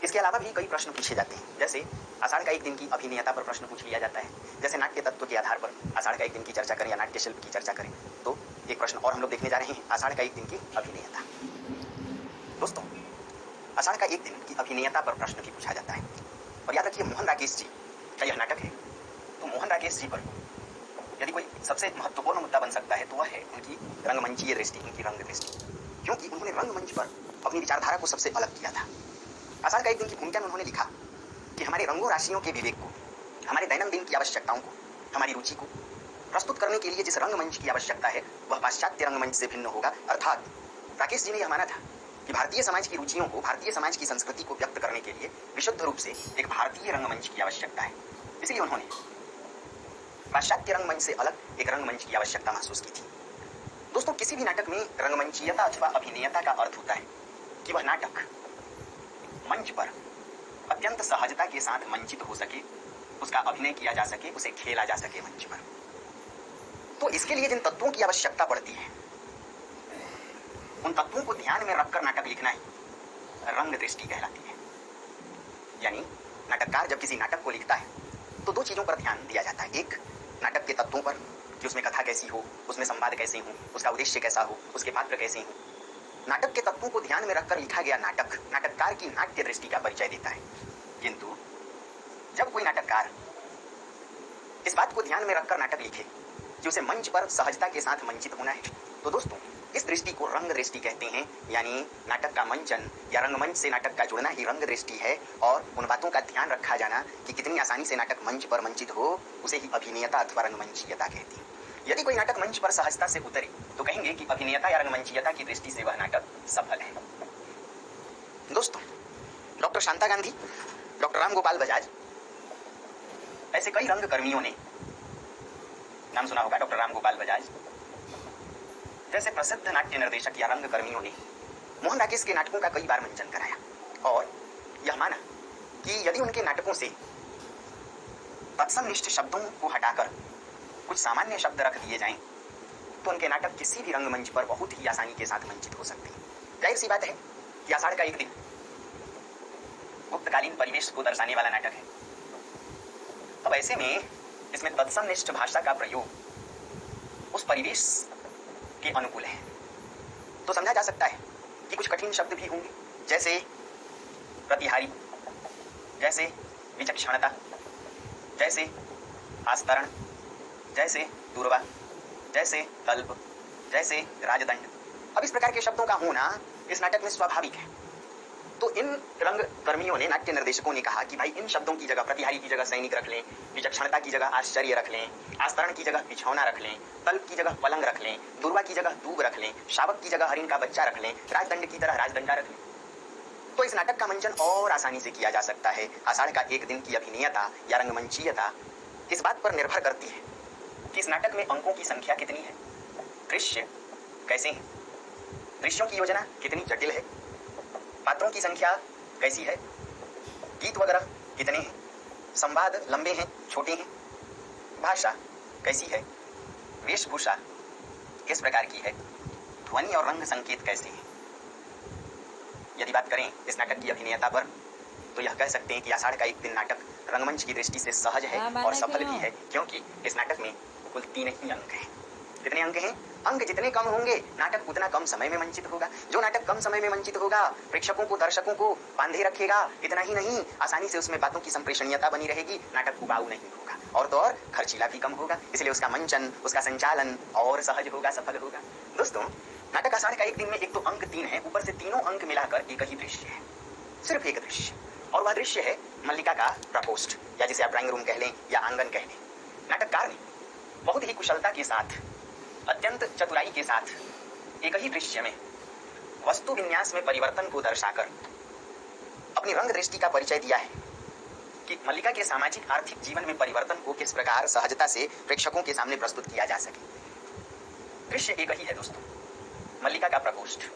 इसके अलावा भी कई प्रश्न पूछे जाते हैं, जैसे आषाढ़ का एक दिन की अभिनेयता पर प्रश्न पूछ लिया जाता है। जैसे नाट्य तत्व के आधार पर आषाढ़ का एक दिन की चर्चा करें या नाट्य शिल्प की चर्चा करें, तो एक प्रश्न और हम लोग देखने जा रहे हैं, आषाढ़ का एक दिन की अभिनेयता। दोस्तों, आषाढ़ का एक दिन की अभिनेयता पर प्रश्न भी पूछा जाता है। और याद रखिए, मोहन राकेश जी का यह नाटक है, तो मोहन राकेश जी पर यदि कोई सबसे महत्वपूर्ण मुद्दा बन सकता है तो वह है उनकी रंगमंचीय दृष्टि, उनकी रंग दृष्टि, क्योंकि उन्होंने रंगमंच पर अपनी विचारधारा को सबसे अलग किया था। आषाढ़ का एक दिन की भूमिका में उन्होंने लिखा कि हमारे रंगों राशियों के विवेक को, हमारे दैनंदिन की आवश्यकताओं को, हमारी रुचि को प्रस्तुत करने के लिए जिस रंगमंच की आवश्यकता है वह पाश्चात्य रंगमंच से भिन्न होगा। अर्थात राकेश जी ने यह माना था कि भारतीय समाज की रुचियों को, भारतीय समाज की संस्कृति को व्यक्त करने के लिए विशुद्ध रूप से एक भारतीय रंगमंच की आवश्यकता है। इसलिए उन्होंने पाश्चात्य रंगमंच से अलग एक रंगमंच की आवश्यकता महसूस की थी। दोस्तों, किसी भी नाटक में रंगमंचीयता अथवा अभिनेयता का अर्थ होता है कि वह नाटक मंच पर अत्यंत सहजता के साथ मंचित हो सके, उसका अभिनय किया जा सके, उसे खेला जा सके मंच पर। तो इसके लिए जिन तत्वों की आवश्यकता पड़ती है उन तत्वों को ध्यान में रखकर नाटक लिखना ही रंग दृष्टि कहलाती है। यानी नाटककार जब किसी नाटक को लिखता है तो दो चीजों पर ध्यान दिया जाता है। एक, नाटक के तत्वों पर कि उसमें कथा कैसी हो, उसमें संवाद कैसे हो, उसका उद्देश्य कैसा हो, उसके पात्र कैसे हो। नाटक के तत्वों को ध्यान में रखकर लिखा गया नाटक नाटककार की नाट्य दृष्टि का परिचय देता है। किंतु जब कोई नाटककार इस बात को ध्यान में रखकर नाटक लिखे कि उसे मंच पर सहजता के साथ मंचित होना है, तो दोस्तों इस दृष्टि को रंग दृष्टि कहते हैं। यानी नाटक का मंचन या रंगमंच से नाटक का जुड़ना ही रंग दृष्टि है। और उन बातों का ध्यान रखा जाना कि कितनी आसानी से नाटक मंच पर मंचित हो, उसे ही अभिनेयता अथवा रंगमंचीयता कहती है। यदि कोई नाटक मंच पर सहजता से उतरे तो कहेंगे कि अभिनेयता या रंगमंचीयता की दृष्टि से वह नाटक सफल है। दोस्तों, डॉक्टर शांता गांधी, डॉक्टर राम गोपाल बजाज, ऐसे कई रंग कर्मियों ने, नाम सुना होगा डॉक्टर राम गोपाल बजाज जैसे प्रसिद्ध नाट्य निर्देशक या रंग कर्मियों ने मोहन राकेश के नाटकों का कई बार मंचन कराया और यह माना कि यदि उनके नाटकों से तत्समनिष्ठ शब्दों को हटाकर कुछ सामान्य शब्द रख दिए जाएं तो उनके नाटक किसी भी रंगमंच पर बहुत ही आसानी के साथ मंचित हो सकते हैं। जाहिर सी बात है कि आषाढ़ का एक दिन गुप्तकालीन परिवेश को दर्शाने वाला नाटक है। अब ऐसे में इसमें तत्समनिष्ठ भाषा का प्रयोग उस परिवेश के अनुकूल है, तो समझा जा सकता है कि कुछ कठिन शब्द भी होंगे, जैसे प्रतिहारी, जैसे विचक्षणता, जैसे आस्तरण, जैसे दूरवा, जैसे कल्प, जैसे राजदंड। अब इस प्रकार के शब्दों का होना इस नाटक में स्वाभाविक है। तो इन रंग कर्मियों ने, नाट्य निर्देशकों ने कहा कि भाई इन शब्दों की जगह प्रतिहारी की जगह सैनिक रख लें, विचक्षणता की जगह आश्चर्य रख लें, आस्तरण की जगह बिछौना रख लें, तल्प की जगह पलंग रख लें, दूरवा की जगह दूब रख लें, शावक की जगह हरिण का बच्चा रख लें, राजदंड की तरह राजदंडा रख लें। तो इस नाटक का मंचन और आसानी से किया जा सकता है। आषाढ़ का एक दिन की अभिनेयता या रंगमंचीयता इस बात पर निर्भर करती है कि इस नाटक में अंकों की संख्या कितनी है, दृश्य कैसे हैं, दृश्यों की योजना कितनी जटिल है, पात्रों की संख्या कैसी है, गीत वगैरह कितने हैं, संवाद लंबे हैं छोटे हैं, भाषा कैसी है, वेशभूषा किस प्रकार की है, ध्वनि और रंग संकेत कैसे हैं। यदि बात करें इस नाटक की अभिनेयता पर तो यह कह सकते हैं कि आषाढ़ का एक दिन नाटक रंगमंच की दृष्टि से सहज है और सफल भी है, क्योंकि इस नाटक में कुल 3 ही अंक हैं। कितने अंक हैं? अंक जितने कम होंगे नाटक उतना कम समय में मंचित होगा। जो नाटक कम समय में मंचित होगा प्रेक्षकों को, दर्शकों को बांधे रखेगा। इतना ही नहीं, आसानी से उसमें बातों की संप्रेषणीयता बनी रहेगी, नाटक उबाऊ नहीं होगा और तो और खर्चीला भी कम होगा, इसलिए उसका मंचन, उसका संचालन और सहज होगा, सफल होगा। दोस्तों, नाटक आषाढ़ का एक दिन में एक तो अंक 3 है, ऊपर से तीनों अंक मिलाकर एक ही दृश्य है, सिर्फ एक दृश्य, और वह दृश्य है मल्लिका का प्रकोष्ठ, या जिसे आप ड्राइंग रूम कह लें या आंगन कह लें। नाटककार ने बहुत ही कुशलता के साथ, अत्यंत चतुराई के साथ एक ही दृश्य में वस्तु विन्यास में परिवर्तन को दर्शाकर अपनी रंग दृष्टि का परिचय दिया है कि मल्लिका के सामाजिक आर्थिक जीवन में परिवर्तन को किस प्रकार सहजता से प्रेक्षकों के सामने प्रस्तुत किया जा सके। दृश्य एक ही है दोस्तों, मल्लिका का प्रकोष्ठ,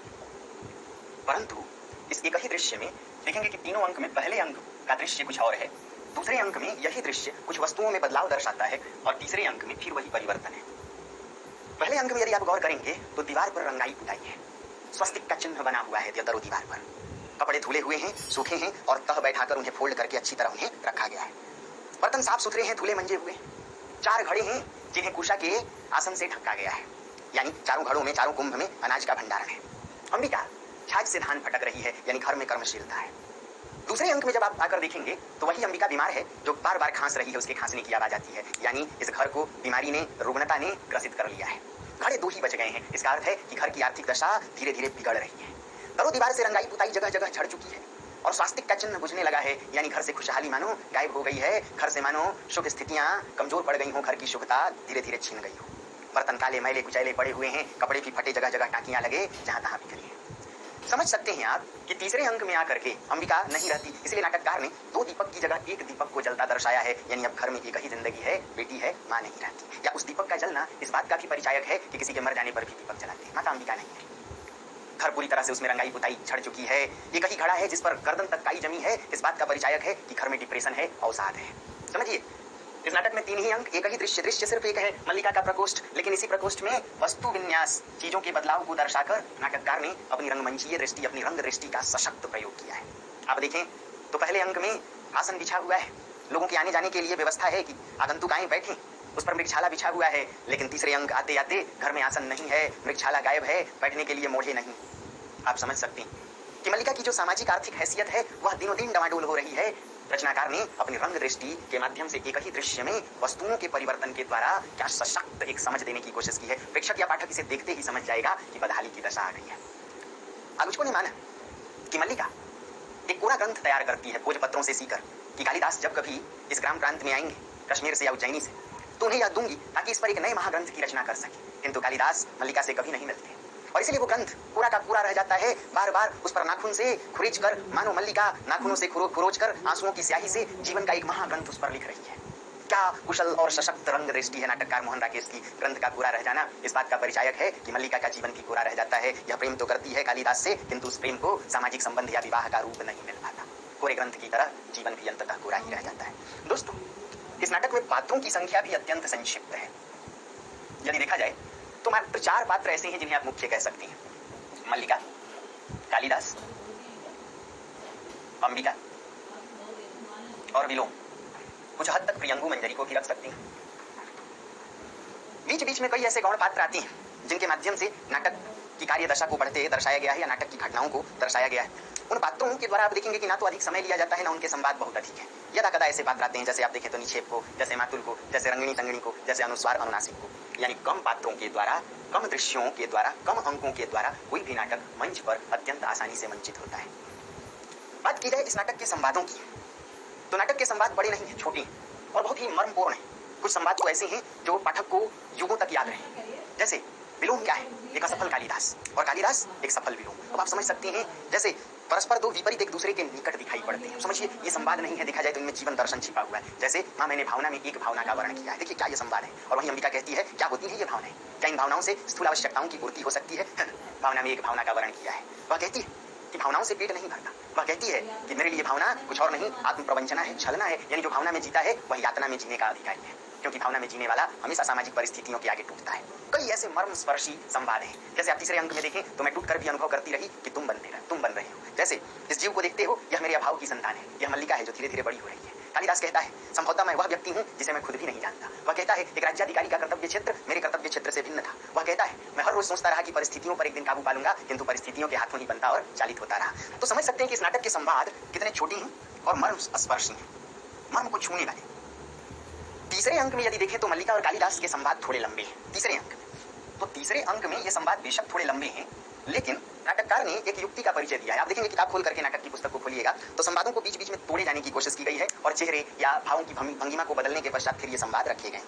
परंतु इस एक ही दृश्य में देखेंगे कि तीनों अंक में पहले अंक का दृश्य कुछ और है, दूसरे अंक में यही दृश्य कुछ वस्तुओं में बदलाव दर्शाता है और तीसरे अंक में फिर वही परिवर्तन है। पहले अंक में यदि आप गौर करेंगे तो दीवार पर रंगाई पुताई है, स्वस्तिक का चिन्ह बना हुआ है दरो दीवार पर। कपड़े धुले हुए हैं, सूखे हैं और तह बैठाकर उन्हें फोल्ड करके अच्छी तरह उन्हें रखा गया है। बर्तन साफ सुथरे हैं, धुले मंजे हुए। 4 घड़े हैं जिन्हें कुशा के आसन से ढका गया है, यानी चारों घड़ों में, चारों कुंभ में अनाज का भंडारण है। अंबिका छाछ से धान फटक रही है, यानी घर में कर्मशीलता है। दूसरे अंक में जब आप आकर देखेंगे तो वही अंबिका बीमार है जो बार बार खांस रही है, उसके खांसने की आवाज आती है, यानी इस घर को बीमारी ने, रुग्णता ने ग्रसित कर लिया है। घड़े 2 ही बच गए हैं, इसका अर्थ है कि घर की आर्थिक दशा धीरे धीरे बिगड़ रही है। दरो दीवार से रंगाई पुताई जगह जगह झड़ चुकी है और स्वास्तिक का चिन्ह बुझने लगा है, यानी घर से खुशहाली मानो गायब हो गई है। घर से मानो शुभ स्थितियां कमजोर पड़ गई हो, घर की शुभता धीरे धीरे छीन गई हो। बर्तन काले मैले कुचैले पड़े हुए हैं, कपड़े भी फटे, जगह जगह टाकियां लगे, जहां तहां बिखरी है। समझ सकते हैं आप कि तीसरे अंक में आकर के अंबिका नहीं रहती, इसलिए नाटककार ने 2 दीपक की जगह 1 दीपक को जलता दर्शाया है, यानी अब घर में एक ही जिंदगी है, बेटी है, मां नहीं रहती। या उस दीपक का जलना इस बात का भी परिचायक है कि किसी के मर जाने पर भी दीपक जलाते हैं, माता अंबिका नहीं है। घर पूरी तरह से उसमें रंगाई पुताई झड़ चुकी है। एक ही घड़ा है जिस पर गर्दन तक काई जमी है, इस बात का परिचायक है कि घर में डिप्रेशन है, अवसाद है। समझिए, इस नाटक में 3 ही अंक, एक ही दृश्य। दृश्य सिर्फ एक है, मल्लिका का प्रकोष्ठ, लेकिन इसी प्रकोष्ठ में वस्तु विन्यास, चीजों के बदलाव को दर्शाकर नाटककार ने अपनी रंगमंचीय दृष्टि, अपनी रंग दृष्टि का सशक्त प्रयोग किया है। आप देखें तो पहले अंक में आसन बिछा हुआ है, लोगों के आने जाने के लिए व्यवस्था है कि आगंतुक आए बैठें, उस पर मृगशाला बिछा हुआ है। लेकिन तीसरे अंक आते आते घर में आसन नहीं है, मृगशाला गायब है, बैठने के लिए मोढ़े नहीं। आप समझ सकते हैं कि मल्लिका की जो सामाजिक आर्थिक हैसियत है वह दिनों दिन डमाडोल हो रही है। रचनाकार ने अपनी रंग दृष्टि के माध्यम से एक ही दृश्य में वस्तुओं के परिवर्तन के द्वारा क्या सशक्त एक समझ देने की कोशिश की है। प्रेक्षक या पाठक इसे देखते ही समझ जाएगा कि बदहाली की दशा आ गई है। आलोचकों ने माना कि मल्लिका एक पूरा ग्रंथ तैयार करती है भोजपत्रों से सीकर कि कालिदास जब कभी इस ग्राम प्रांत में आएंगे, कश्मीर से या उज्जैनी से, तो उन्हें यह दूंगी ताकि इस पर एक नए महाग्रंथ की रचना कर सके। किंतु कालिदास मल्लिका से कभी नहीं मिलते और इसलिए वो ग्रंथ पूरा का पूरा रह जाता है। बार बार उस पर नाखून से खुरीच कर, मानो मल्लिका नाखूनों से खुरोच कर आंसुओं की स्याही से जीवन का एक महाग्रंथ उस पर लिख रही है। क्या कुशल और सशक्त रंग दृष्टि है नाटककार मोहन राकेश की। ग्रंथ का पूरा रह जाना इस बात का परिचायक है कि मल्लिका का जीवन भी पूरा रह जाता है। यह प्रेम तो करती है कालिदास से, किंतु उस प्रेम को सामाजिक संबंध या विवाह का रूप नहीं मिल पाता। पूरे ग्रंथ की तरह जीवन भी अंततः पूरा ही रह जाता है। दोस्तों, इस नाटक में पात्रों की संख्या भी अत्यंत संक्षिप्त है। यदि देखा जाए तो मात्र 4 पात्र ऐसे हैं जिन्हें आप मुख्य कह सकते हैं, मल्लिका, कालिदास, अंबिका और विलोम। कुछ हद तक प्रियंगु मंजरी को भी रख सकते हैं। बीच बीच में कई ऐसे गौण पात्र आते हैं जिनके माध्यम से नाटक की कार्य दशा को बढ़ते दर्शाया गया है या नाटक की घटनाओं को दर्शाया गया है। उन पात्रों के द्वारा आप देखेंगे कि ना तो अधिक समय लिया जाता है, ना उनके संवाद बहुत अधिक है। यदा कदा ऐसे पात्र आते हैं, जैसे आप देखें तो निक्षेप को, जैसे मातुल को, जैसे रंगिणी तंगिणी को, जैसे अनुस्वार अनुनासिक को, यानी कम पात्रों के द्वारा, कम दृश्यों के द्वारा, कम अंकों के द्वारा कोई भी नाटक मंच पर अत्यंत आसानी से मंचित होता है। बात की जाए इस नाटक के संवादों की, तो नाटक के संवाद बड़े नहीं है, छोटे हैं और बहुत ही मर्मपूर्ण है। कुछ संवाद तो ऐसे हैं जो पाठक को युगों तक याद रहे, जैसे विलोम क्या है, एक असफल कालिदास और कालिदास एक सफल विलोम। अब आप समझ सकते हैं जैसे परस्पर 2 विपरीत एक दूसरे के निकट दिखाई पड़ते हैं। समझिए, ये संवाद नहीं है, देखा जाए तो इनमें जीवन दर्शन छिपा हुआ है। जैसे माँ मैंने भावना में एक भावना का वर्णन किया है, देखिए क्या ये संवाद है। और वहीं अंबिका कहती है क्या होती है ये भावनाएं, क्या इन भावनाओं से स्थूल आवश्यकताओं की पूर्ति हो सकती है। भावना में एक भावना का वर्णन किया है। वह कहती है कि भावनाओं से पेट नहीं भरता। वह कहती है कि मेरे लिए भावना कुछ और नहीं, आत्म प्रवंचना है, छलना है, यानी जो भावना में जीता है वह यातना में जीने का अधिकारी है, क्योंकि भावना में जीने वाला हमेशा सामाजिक परिस्थितियों के आगे टूटता है। कई ऐसे मर्मस्पर्शी संवाद हैं। जैसे आप तीसरे अंक में देखें तो मैं टूट कर भी अनुभव करती रही कि तुम बन रहे हो। जैसे इस जीव को देखते हो, यह मेरे अभाव की संतान है, यह मल्लिका है जो धीरे धीरे बड़ी हो रही है। कालिदास कहता है संभवतः मैं वह व्यक्ति हूँ जिसे मैं खुद भी नहीं जानता। वह कहता है एक राज्याधिकारी का कर्तव्य क्षेत्र मेरे कर्तव्य क्षेत्र से भिन्न था। वह कहता है मैं हर रोज सोचता रहा कि परिस्थितियों पर एक दिन काबू पालूंगा, किंतु परिस्थितियों के हाथों ही बनता और चालित होता रहा। तो समझ सकते हैं कि इस नाटक के संवाद कितने छोटे हैं और मर्म स्पर्शी हैं, मर्म को छूने वाले। तीसरे अंक में यदि देखें तो मल्लिका और कालिदास के संवाद थोड़े लंबे हैं। तीसरे अंक में ये संवाद बेशक थोड़े लंबे हैं, लेकिन नाटककार ने एक युक्ति का परिचय दिया है। आप देखेंगे किताब खोल करके नाटक की पुस्तक को खोलिएगा तो संवादों को बीच बीच में तोड़े जाने की कोशिश की गई है और चेहरे या भावों की भंगिमा को बदलने के पश्चात फिर ये संवाद रखे गए।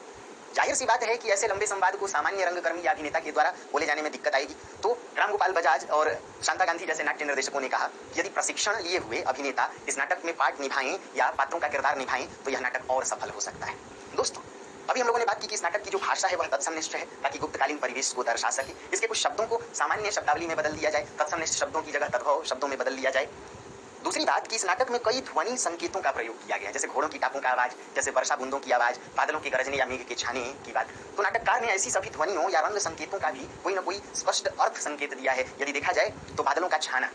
जाहिर सी बात है कि ऐसे लंबे संवाद को सामान्य रंगकर्मी या अभिनेता के द्वारा बोले जाने में दिक्कत आएगी। तो राम गोपाल बजाज और शांता गांधी जैसे नाट्य निर्देशकों ने कहा यदि प्रशिक्षण लिए हुए अभिनेता इस नाटक में पार्ट निभाएं या पात्रों का किरदार निभाएं तो यह नाटक और सफल हो सकता है। दोस्तों, अभी हम लोगों ने बात की कि इस नाटक की जो भाषा है वह तत्समनिष्ठ है ताकि गुप्तकालीन परिवेश को दर्शा सके। इसके कुछ शब्दों को सामान्य शब्दावली में बदल दिया जाए, तत्समनिष्ठ शब्दों की जगह तद्भव शब्दों में बदल लिया जाए। दूसरी बात कि इस नाटक में कई ध्वनि संकेतों का प्रयोग किया गया, जैसे घोड़ों की टापों का आवाज, जैसे वर्षा बूंदों की आवाज, बादलों के गरजने या मेघ के छाने की बात। तो नाटककार ने ऐसी सभी ध्वनियों या रंग संकेतों का भी कोई न कोई स्पष्ट अर्थ संकेत दिया है। यदि देखा जाए तो बादलों का छाना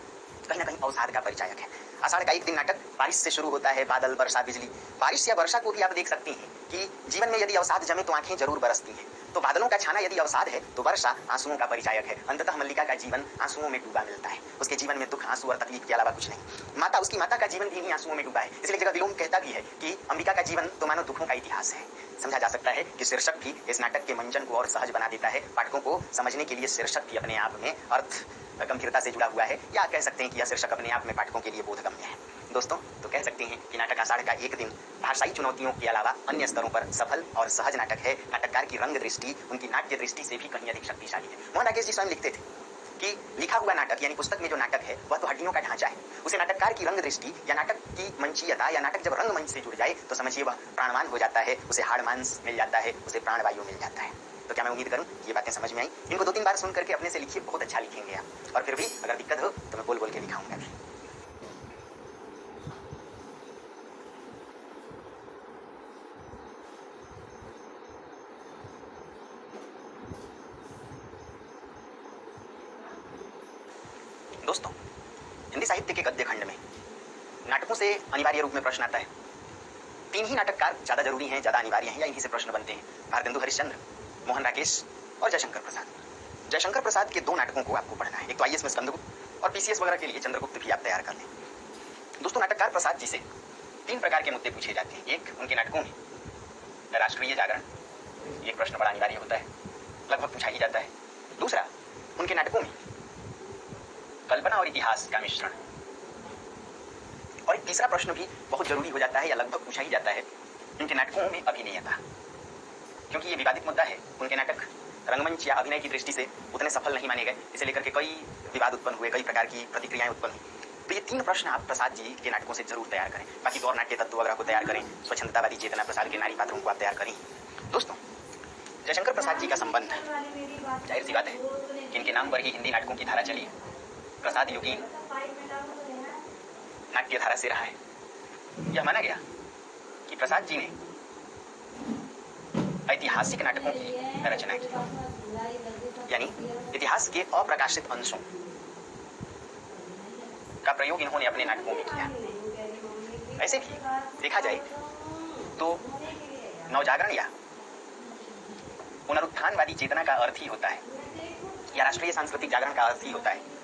कहीं ना कहीं अवसाद का परिचायक है। आषाढ़ का एक दिन नाटक बारिश से शुरू होता है, बादल, वर्षा, बिजली। बारिश या वर्षा को भी आप देख सकती हैं कि जीवन में यदि अवसाद जमे तो आंखें जरूर बरसती हैं। तो बादलों का छाना यदि अवसाद है तो वर्षा आंसुओं का परिचायक है। अंततः मल्लिका का जीवन आंसुओं में डूबा मिलता है। उसके जीवन में दुख, आंसू और तकलीफ के अलावा कुछ नहीं। माता, उसकी माता का जीवन भी इन्हीं आंसुओं में डूबा है। इसलिए जगह विलोम कहता भी है कि अंबिका का जीवन तो मानो दुखों का इतिहास है। समझा जा सकता है कि शीर्षक भी इस नाटक के मंचन को और सहज बना देता है। पाठकों को समझने के लिए शीर्षक भी अपने आप में अर्थ गंभीरता से जुड़ा हुआ है, या कह सकते हैं कि यह शीर्षक अपने आप में पाठकों के लिए बोधगम्य है। दोस्तों, तो कह सकते हैं कि नाटक आषाढ़ का एक दिन भाषाई चुनौतियों के अलावा अन्य स्तरों पर सफल और सहज नाटक है। नाटककार की रंग दृष्टि उनकी नाट्य दृष्टि से भी कहीं अधिक शक्तिशाली है। मोहन राकेश जी स्वयं लिखते थे कि लिखा हुआ नाटक यानी पुस्तक में जो नाटक है वह तो हड्डियों का ढांचा है। उसे नाटककार की रंग दृष्टि या नाटक की मंचीयता या नाटक जब रंगमंच से जुड़ जाए तो समझिए वह प्राणवान हो जाता है, उसे हाड़ मांस मिल जाता है, उसे प्राणवायु मिल जाता है। तो क्या मैं उम्मीद करूं ये बातें समझ में आई? इनको 2-3 बार सुन करके अपने से लिखिए, बहुत अच्छा लिखेंगे आप। और फिर भी अगर दिक्कत हो तो मैं बोल बोल के दिखाऊंगा भी। दोस्तों, हिंदी साहित्य के गद्य खंड में नाटकों से अनिवार्य रूप में प्रश्न आता है। 3 ही नाटककार ज्यादा जरूरी हैं, ज्यादा अनिवार्य हैं, या इन्हीं से प्रश्न बनते हैं? भारतेंदु हरिश्चंद्र, मोहन राकेश और जयशंकर प्रसाद। जयशंकर प्रसाद के 2 नाटकों को आपको पढ़ना है। एक तो आईएएस में स्कंदगुप्त और पीसीएस वगैरह के लिए चंद्रगुप्त भी आप तैयार कर लें। दोस्तों, नाटककार प्रसाद जी से 3 प्रकार के मुद्दे पूछे जाते हैं। एक, उनके नाटकों में राष्ट्रीय जागरण, एक प्रश्न बड़ा अनिवार्य होता है, लगभग पूछा ही जाता है। दूसरा, उनके नाटकों में कल्पना और इतिहास का मिश्रण। और एक तीसरा प्रश्न भी बहुत जरूरी हो जाता है या लगभग पूछा ही जाता है, उनके नाटकों में अभिनेता। क्योंकि ये विवादित मुद्दा है। उनके नाटक रंगमंच या अभिनय की दृष्टि से उतने सफल नहीं माने गए, इसे लेकर के कई विवाद उत्पन्न हुए, कई प्रकार की प्रतिक्रियाएं उत्पन्न हुई। तो ये 3 प्रश्न आप प्रसाद जी के नाटकों से जरूर तैयार करें। बाकी तो और नाट्य तत्व वगैरह को तैयार करें, स्वच्छंदतावादी चेतना प्रसाद के नारी पात्रों को आप तैयार करें। दोस्तों, जयशंकर प्रसाद जी का संबंध जाहिर सी बात है कि इनके नाम पर ही हिंदी नाटकों की धारा चली है। प्रसाद युगीन नाट्य धारा से रहा है। यह माना गया कि प्रसाद जी ने ऐतिहासिक नाटकों की रचना की, यानी इतिहास के अप्रकाशित अंशों का प्रयोग इन्होंने अपने नाटकों में किया। ऐसे भी देखा जाए तो नवजागरण या पुनरुत्थानवादी चेतना का अर्थ ही होता है, या राष्ट्रीय सांस्कृतिक जागरण का अर्थ ही होता है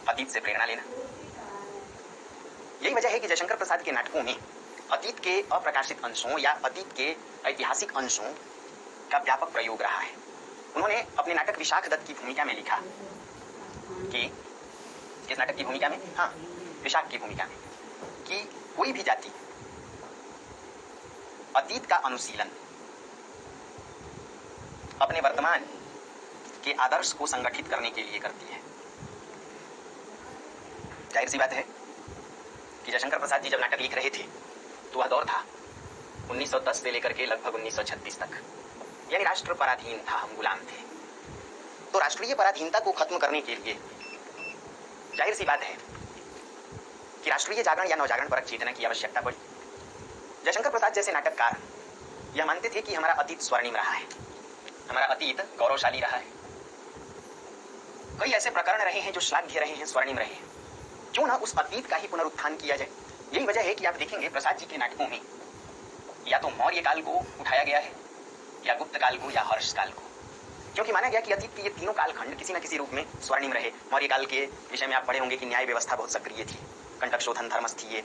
अतीत से प्रेरणा लेना। यही वजह है कि जयशंकर प्रसाद के नाटकों में अतीत के अप्रकाशित अंशों या अतीत के ऐतिहासिक अंशों का व्यापक प्रयोग रहा है। उन्होंने अपने नाटक विशाख दत्त की भूमिका में लिखा कि किस नाटक की भूमिका में? हाँ, विशाख की भूमिका में, कि कोई भी जाति अतीत का अनुशीलन अपने वर्तमान के आदर्श को संगठित करने के लिए करती है। जाहिर सी बात है कि जयशंकर प्रसाद जी जब नाटक लिख रहे थे तो वह दौर था 1910 से लेकर के लगभग 1936 तक, यानी राष्ट्र पराधीन था, हम गुलाम थे। तो राष्ट्रीय पराधीनता को खत्म करने के लिए जाहिर सी बात है कि राष्ट्रीय जागरण या नवजागरण परक चेतना की आवश्यकता पड़ी। जयशंकर प्रसाद जैसे नाटककार यह मानते थे कि हमारा अतीत स्वर्णिम रहा है, हमारा अतीत गौरवशाली रहा है, कई ऐसे प्रकरण रहे हैं जो श्लाघ्य रहे हैं, स्वर्णिम रहे हैं, क्यों ना उस अतीत का ही पुनरुत्थान किया जाए। यही वजह है कि आप देखेंगे प्रसाद जी के नाटकों में या तो मौर्य काल को उठाया गया है, या गुप्त काल को, या हर्ष काल को, क्योंकि माना गया कि अतीत के ये तीनों कालखंड किसी न किसी रूप में स्वर्णिम रहे। मौर्य काल के विषय में आप पढ़े होंगे कि न्याय व्यवस्था बहुत सक्रिय थी, कंटक शोधन, धर्मस्थीय,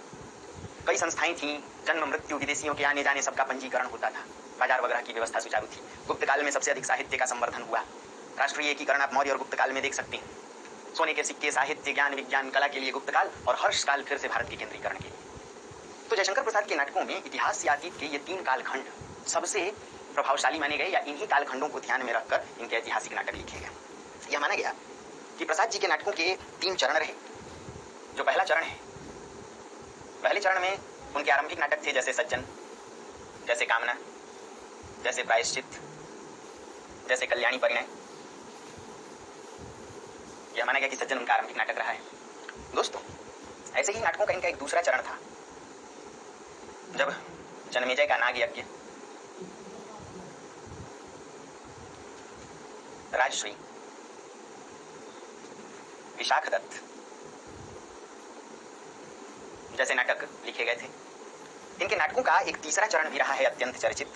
कई संस्थाएं थी, जन्म मृत्यु, विदेशियों के आने जाने सबका पंजीकरण होता था, बाजार वगैरह की व्यवस्था सुचारू थी। गुप्त काल में सबसे अधिक साहित्य का संवर्धन हुआ। राष्ट्रीय एकीकरण आप मौर्य और गुप्त काल में देख सकते हैं। सोने के सिक्के, साहित्य, ज्ञान, विज्ञान, कला के लिए गुप्त काल, और हर्ष काल फिर से भारत के केंद्रीकरण के लिए। तो जयशंकर प्रसाद के नाटकों में इतिहास या अतीत के ये 3 कालखंड सबसे प्रभावशाली माने गए, या इन्हीं कालखंडों को ध्यान में रखकर इनके ऐतिहासिक नाटक लिखे गए। यह माना गया कि प्रसाद जी के नाटकों के 3 चरण रहे। जो पहला चरण है, पहले चरण में उनके आरंभिक नाटक थे जैसे सज्जन, जैसे कामना, जैसे प्रायश्चित, जैसे कल्याणी परिणय। यह माना गया कि सज्जन उनका आरंभिक नाटक रहा है। दोस्तों, ऐसे ही नाटकों का इनका एक दूसरा चरण था, जब जन्मेजय का नाग यज्ञ, राजश्री, विशाख दत्त, जैसे नाटक लिखे गए थे। इनके नाटकों का एक तीसरा चरण भी रहा है अत्यंत चर्चित।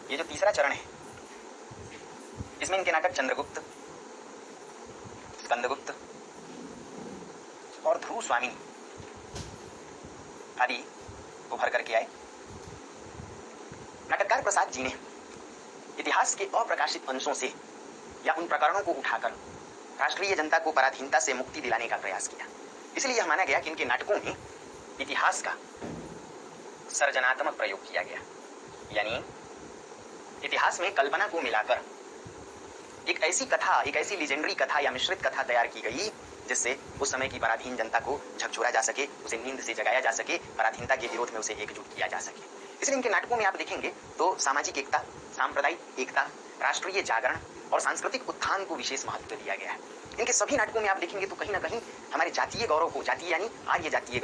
ये जो तीसरा चरण है, इसमें इनके नाटक चंद्रगुप्त, स्कंदगुप्त और ध्रुव स्वामी आदि उभर करके आए। नाटककार प्रसाद जी ने इतिहास के अप्रकाशित अंशों से या उन प्रकरणों को उठाकर राष्ट्रीय जनता को पराधीनता से मुक्ति दिलाने का प्रयास किया। इसलिए यह माना गया कि इनके नाटकों में इतिहास का सर्जनात्मक प्रयोग किया गया, यानी इतिहास में कल्पना को मिलाकर एक ऐसी कथा, एक ऐसी लीजेंडरी कथा या मिश्रित कथा तैयार की गई जिससे उस समय की पराधीन जनता को झकझोरा जा सके, उसे नींद से जगाया जा सके, पराधीनता के विरोध में उसे एकजुट किया जा सके। इसलिए इनके नाटकों में आप देखेंगे तो सामाजिक एकता, सांप्रदायिक एकता, राष्ट्रीय जागरण और सांस्कृतिक उत्थान को विशेष महत्व दिया गया है। इनके सभी नाटकों में आप देखेंगे तो कहीं ना कहीं हमारे जातीय गौरव को, जातीय यानी आर्य जातीय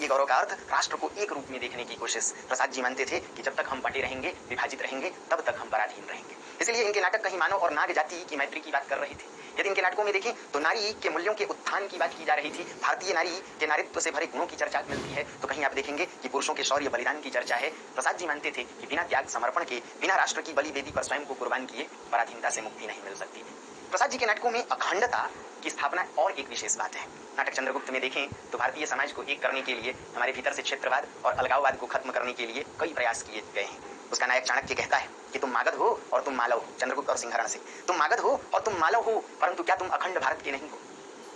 गौरव का अर्थ राष्ट्र को एक रूप में देखने की कोशिश प्रसाद जी मानते थे कि जब तक हम बटे रहेंगे, विभाजित रहेंगे, तब तक हम पराधीन रहेंगे। इसलिए इनके नाटक कहीं मानव और नाग जाति की मैत्री की बात कर रहे थे। यदि इनके नाटकों में देखें तो नारी के मूल्यों के उत्थान की बात की जा रही थी, भारतीय नारी के नारित्व से भरे गुणों की चर्चा मिलती है, तो कहीं आप देखेंगे कि पुरुषों के शौर्य बलिदान की चर्चा है। प्रसाद जी मानते थे कि बिना त्याग समर्पण के, बिना राष्ट्र की बलि वेदी पर स्वयं को कुर्बान किए पराधीनता से मुक्ति नहीं मिल सकती। प्रसाद जी के नाटकों में अखंडता की स्थापना और एक विशेष बात है। नाटक चंद्रगुप्त में देखें तो भारतीय समाज को एक करने के लिए, हमारे भीतर से क्षेत्रवाद और अलगाववाद को खत्म करने के लिए कई प्रयास किए गए हैं। उसका नायक चाणक्य कहता है कि तुम मागध हो और तुम मालव हो। चंद्रगुप्त और सिंहरण से, तुम मागध हो और तुम मालव हो, परंतु क्या तुम अखंड भारत के नहीं हो?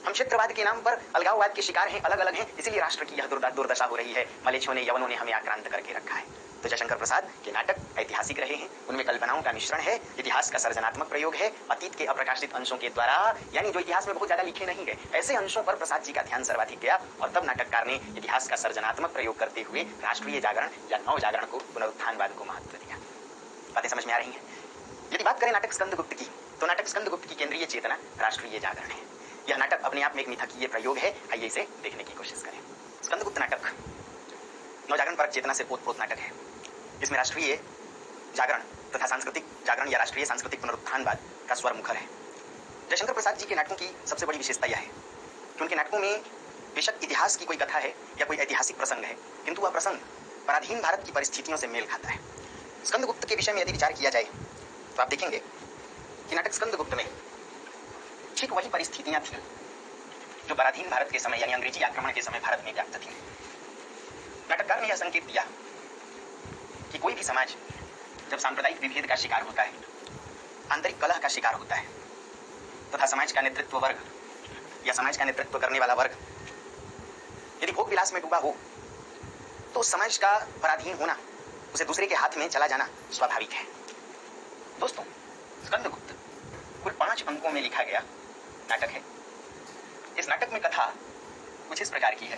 हम क्षेत्रवाद के नाम पर अलगाववाद के शिकार हैं, अलग अलग हैं, इसीलिए राष्ट्र की यह दुर्दशा हो रही है। मलेच्छों ने, यवनों ने हमें आक्रांत करके रखा है। तो जयशंकर प्रसाद के नाटक ऐतिहासिक रहे हैं, उनमें कल्पनाओं का मिश्रण है, इतिहास का सर्जनात्मक प्रयोग है, अतीत के अप्रकाशित अंशों के द्वारा, यानी जो इतिहास में बहुत ज्यादा लिखे नहीं गए, ऐसे अंशों पर प्रसाद जी का ध्यान सर्वाधिक गया और तब नाटककार ने इतिहास का सर्जनात्मक प्रयोग करते हुए राष्ट्रीय जागरण या नव जागरण को, पुनरुत्थानवाद को महत्व दिया। बातें समझ में आ रही हैं? यदि बात करें नाटक स्कंदगुप्त की, तो नाटक स्कंदगुप्त की केंद्रीय चेतना राष्ट्रीय जागरण है। यह नाटक अपने आप में एक मिथकीय प्रयोग है। आइए इसे देखने की कोशिश करें। स्कंदगुप्त नाटक नवजागरण पर चेतना से ओतप्रोत नाटक है। इसमें राष्ट्रीय जागरण तथा सांस्कृतिक जागरण या राष्ट्रीय सांस्कृतिक पुनरुत्थानवाद का स्वर मुखर है। जयशंकर प्रसाद जी के नाटकों की सबसे बड़ी विशेषता यह है कि उनके नाटकों में बेशक इतिहास की कोई कथा है या कोई ऐतिहासिक प्रसंग है, किंतु वह प्रसंग पराधीन भारत की परिस्थितियों से मेल खाता है। स्कंदगुप्त के विषय में यदि विचार किया जाए तो आप देखेंगे कि नाटक स्कंदगुप्त में ठीक वही परिस्थितियां थी जो पराधीन भारत के समय, यानी अंग्रेजी आक्रमण के समय भारत में व्याप्त थी। नाटककार ने यह संकेत दिया कि कोई भी समाज जब सांप्रदायिक विभेद का शिकार होता है, आंतरिक कलह का शिकार होता है, तथा समाज का नेतृत्व वर्ग या समाज का नेतृत्व करने वाला वर्ग यदि भोग विलास में डूबा हो, तो उस समाज का पराधीन होना, उसे दूसरे के हाथ में चला जाना स्वाभाविक है। दोस्तों, स्कंदगुप्त कुल 5 अंकों में लिखा गया नाटक है। इस नाटक में कथा कुछ इस प्रकार की है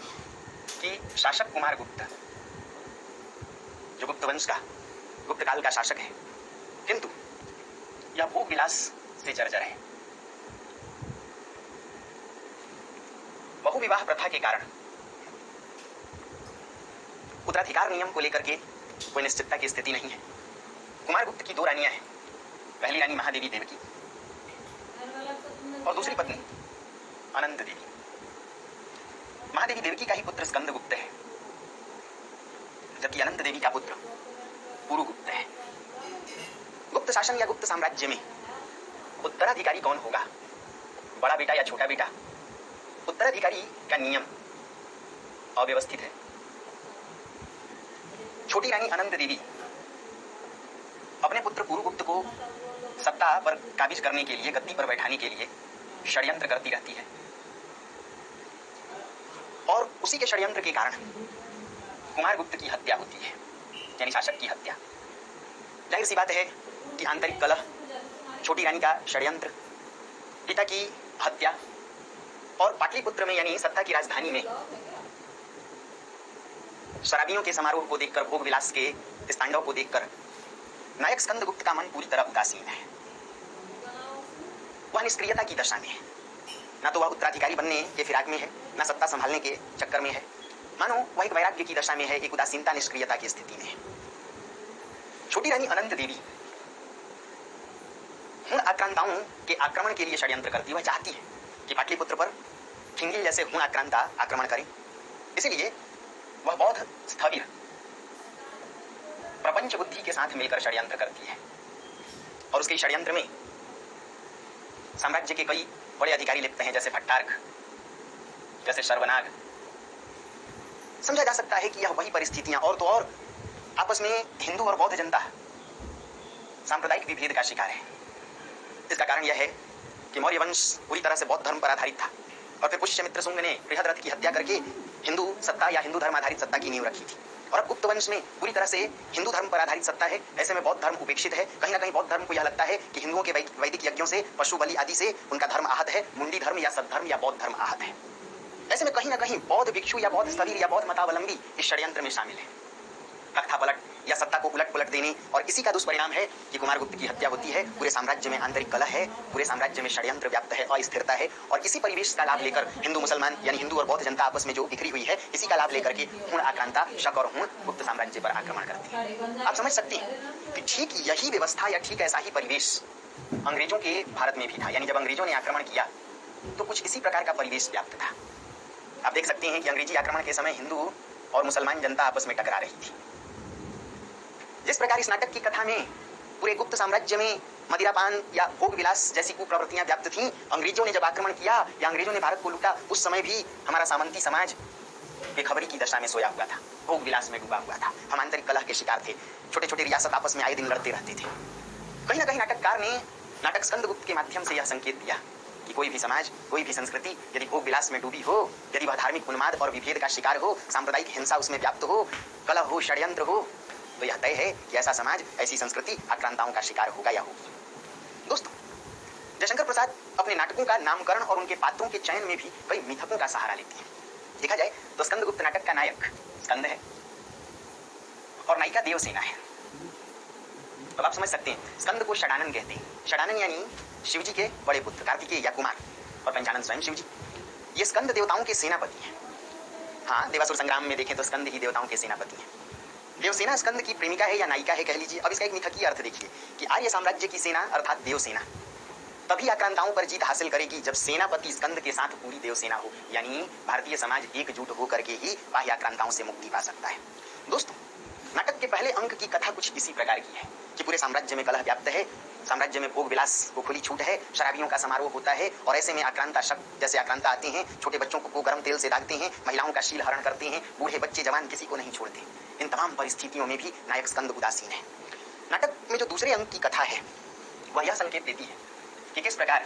कि शासक कुमार गुप्त, जो गुप्त वंश का, गुप्त काल का शासक है, किंतु यह भोग विलास से जर्जर है। बहुविवाह प्रथा के कारण उत्तराधिकार नियम को लेकर के कोई निश्चितता की स्थिति नहीं है। कुमार गुप्त की 2 रानियां हैं। पहली रानी महादेवी देवकी और दूसरी पत्नी अनंत देवी। महादेवी देवकी का ही पुत्र स्कंदगुप्त है, जबकि अनंत देवी का पुत्र पुरुगुप्त है। गुप्त शासन या गुप्त साम्राज्य में उत्तराधिकारी कौन होगा, बड़ा बेटा या छोटा बेटा, उत्तराधिकारी का नियम अव्यवस्थित है। छोटी रानी अनंत देवी अपने पुत्र पुरुगुप्त को सत्ता पर काबिज करने के लिए, गद्दी पर बैठाने के लिए षड्यंत्र करती रहती है और उसी के षड्यंत्र के कारण कुमार गुप्त की हत्या होती है, यानी शासक की हत्या। जाहिर सी बात है कि आंतरिक कलह, छोटी रानी का षड्यंत्र, पिता की हत्या और पाटलिपुत्र में यानी सत्ता की राजधानी में शराबियों के समारोह को देखकर, भोग विलास के इस तांडव को देखकर नायक स्कंदगुप्त का मन पूरी तरह उदासीन है। वह निष्क्रियता की दशा में है। ना तो वह उत्तराधिकारी बनने के फिराक में है, ना सत्ता संभालने के चक्कर में है। मानो वह एक वैराग्य की दशा में है, एक उदासीनता, निष्क्रियता की स्थिति में है। छोटी रानी अनंत देवी हुण आक्रांताओं के आक्रमण के लिए षड्यंत्र करती। वह चाहती है कि पाटलिपुत्र पर फिंगिल जैसे हुण आक्रांता आक्रमण करें। इसलिए वह बौद्ध स्थविर प्रपंच बुद्धि के साथ मिलकर षड्यंत्र करती है और उसके षड्यंत्र में साम्राज्य के कई बड़े अधिकारी लिप्त हैं, जैसे भट्टार्क, जैसे सर्वनाग। समझा जा सकता है कि यह वही परिस्थितियां और तो और आपस में हिंदू और बौद्ध जनता सांप्रदायिक विभेद का शिकार है। इसका कारण यह है कि मौर्य वंश पूरी तरह से बौद्ध धर्म पर आधारित था और फिर पुष्यमित्र शुंग ने बृहद्रथ की हत्या करके हिंदू सत्ता या हिंदू धर्म आधारित सत्ता की नींव रखी थी। और अब गुप्त वंश में पूरी तरह से हिंदू धर्म पर आधारित सत्ता है। ऐसे में बौद्ध धर्म उपेक्षित है। कहीं ना कहीं बौद्ध धर्म को यह लगता है कि हिंदुओं के वैदिक यज्ञों से, पशु बलि आदि से उनका धर्म आहत है, मुंडी धर्म या सद्धर्म या बौद्ध धर्म आहत है। ऐसे में कहीं ना कहीं बौद्ध भिक्षु या बौद्ध स्थविर या बौद्ध मतावलंबी इस षड्यंत्र में शामिल है। तख्ता पलट या सत्ता को उलट पुलट देने, और इसी का दुष्परिणाम है कि कुमारगुप्त की हत्या होती है। पूरे साम्राज्य में आंतरिक कलह है, पूरे साम्राज्य में षड्यंत्र व्याप्त है, अस्थिरता है। और इसी परिवेश का लाभ लेकर हिंदू मुसलमान यानी हिंदू और बौद्ध जनता आपस में जो बिखरी हुई है, इसी का लाभ लेकर के हुण आक्रांता, शक और हुण गुप्त साम्राज्य पर आक्रमण करती है। आप समझ सकते हैं कि ठीक यही व्यवस्था या ठीक ऐसा ही परिवेश अंग्रेजों के भारत में भी था। यानी जब अंग्रेजों ने आक्रमण किया तो कुछ इसी प्रकार का परिवेश व्याप्त था। आप देख सकते हैं कि अंग्रेजी आक्रमण के समय हिंदू और मुसलमान जनता आपस में टकरा रही थी। जिस प्रकार इस नाटक की कथा में पूरे गुप्त साम्राज्य में मदिरापान या भोग विलास जैसी कुप्रवृत्तियां व्याप्त थीं, अंग्रेजों ने जब आक्रमण किया या अंग्रेजों ने भारत को लूटा, उस समय भी हमारा सामंती समाज बेखबरी की दशा में सोया हुआ था, भोग विलास में डूबा हुआ था। हम आंतरिक कलह के शिकार थे। छोटे छोटे रियासत आपस में आए दिन लड़ते रहते थे। कहीं ना कहीं नाटककार ने नाटक स्कंदगुप्त के माध्यम से यह संकेत दिया कि कोई भी समाज, कोई भी संस्कृति यदि भोग विलास में डूबी हो, यदि वह धार्मिक उन्माद और विभेद का शिकार हो, सांप्रदायिक हिंसा उसमें व्याप्त हो, कलह हो, षड्यंत्र हो, तो यह तय है कि ऐसा समाज, ऐसी संस्कृति आक्रांताओं का शिकार होगा या होगी। दोस्तों, जयशंकर प्रसाद अपने नाटकों का नामकरण और उनके पात्रों के चयन में भी कई मिथकों का सहारा लेते हैं। देखा जाए तो स्कंदगुप्त नाटक का नायक स्कंद है और नायिका देवसेना है। अब आप समझ सकते हैं, स्कंद को षडानन कहते हैं। षडानन यानी शिव जी के बड़े पुत्र कार्तिकेय या कुमार, और पंचानन स्वयं शिव जी। ये स्कंद देवताओं के सेनापति हैं। हाँ, देवासुर संग्राम में देखें तो स्कंद ही देवताओं के सेनापति हैं। देवसेना स्कंद की प्रेमिका है या नायिका है कह लीजिए। अब इसका एक मिथकीय अर्थ देखिए कि आर्य साम्राज्य की सेना अर्थात देवसेना तभी आक्रांताओं पर जीत हासिल करेगी जब सेनापति स्कंद के साथ पूरी देवसेना हो। यानी भारतीय समाज एकजुट होकर के ही बाह्य आक्रांताओं से मुक्ति पा सकता है। दोस्तों, नाटक के पहले अंक की कथा कुछ इसी प्रकार की है कि पूरे साम्राज्य में कलह व्याप्त है, साम्राज्य में भोग विलास को खुली छूट है, शराबियों का समारोह होता है, और ऐसे में आक्रांता शक जैसे आक्रांता आते हैं, छोटे बच्चों को गर्म तेल से दागते हैं, महिलाओं का शील हरण करते हैं, बूढ़े बच्चे जवान किसी को नहीं छोड़ते। इन तमाम परिस्थितियों में भी नायक स्कंद उदासीन है। नाटक में जो दूसरे अंक की कथा है वह यह संकेत देती है कि किस प्रकार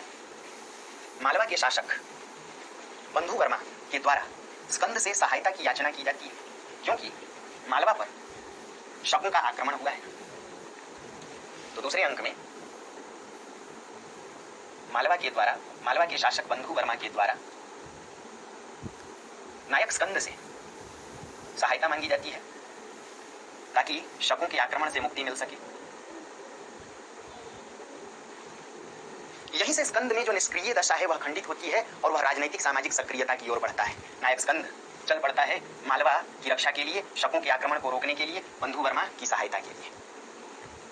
मालवा के शासक बंधु वर्मा के द्वारा स्कंद से सहायता की याचना की जाती है, क्योंकि मालवा पर शकों का आक्रमण हुआ है। तो दूसरे अंक में मालवा के शासक बंधु वर्मा के द्वारा नायक स्कंद से सहायता मांगी जाती है ताकि शकों के आक्रमण से मुक्ति मिल सके। यहीं से स्कंद में जो निष्क्रिय दशा है वह खंडित होती है और वह राजनीतिक सामाजिक सक्रियता की ओर बढ़ता है। नायक स्कंद चल पड़ता है मालवा की रक्षा के लिए, शकों के आक्रमण को रोकने के लिए, बंधु वर्मा की सहायता के लिए।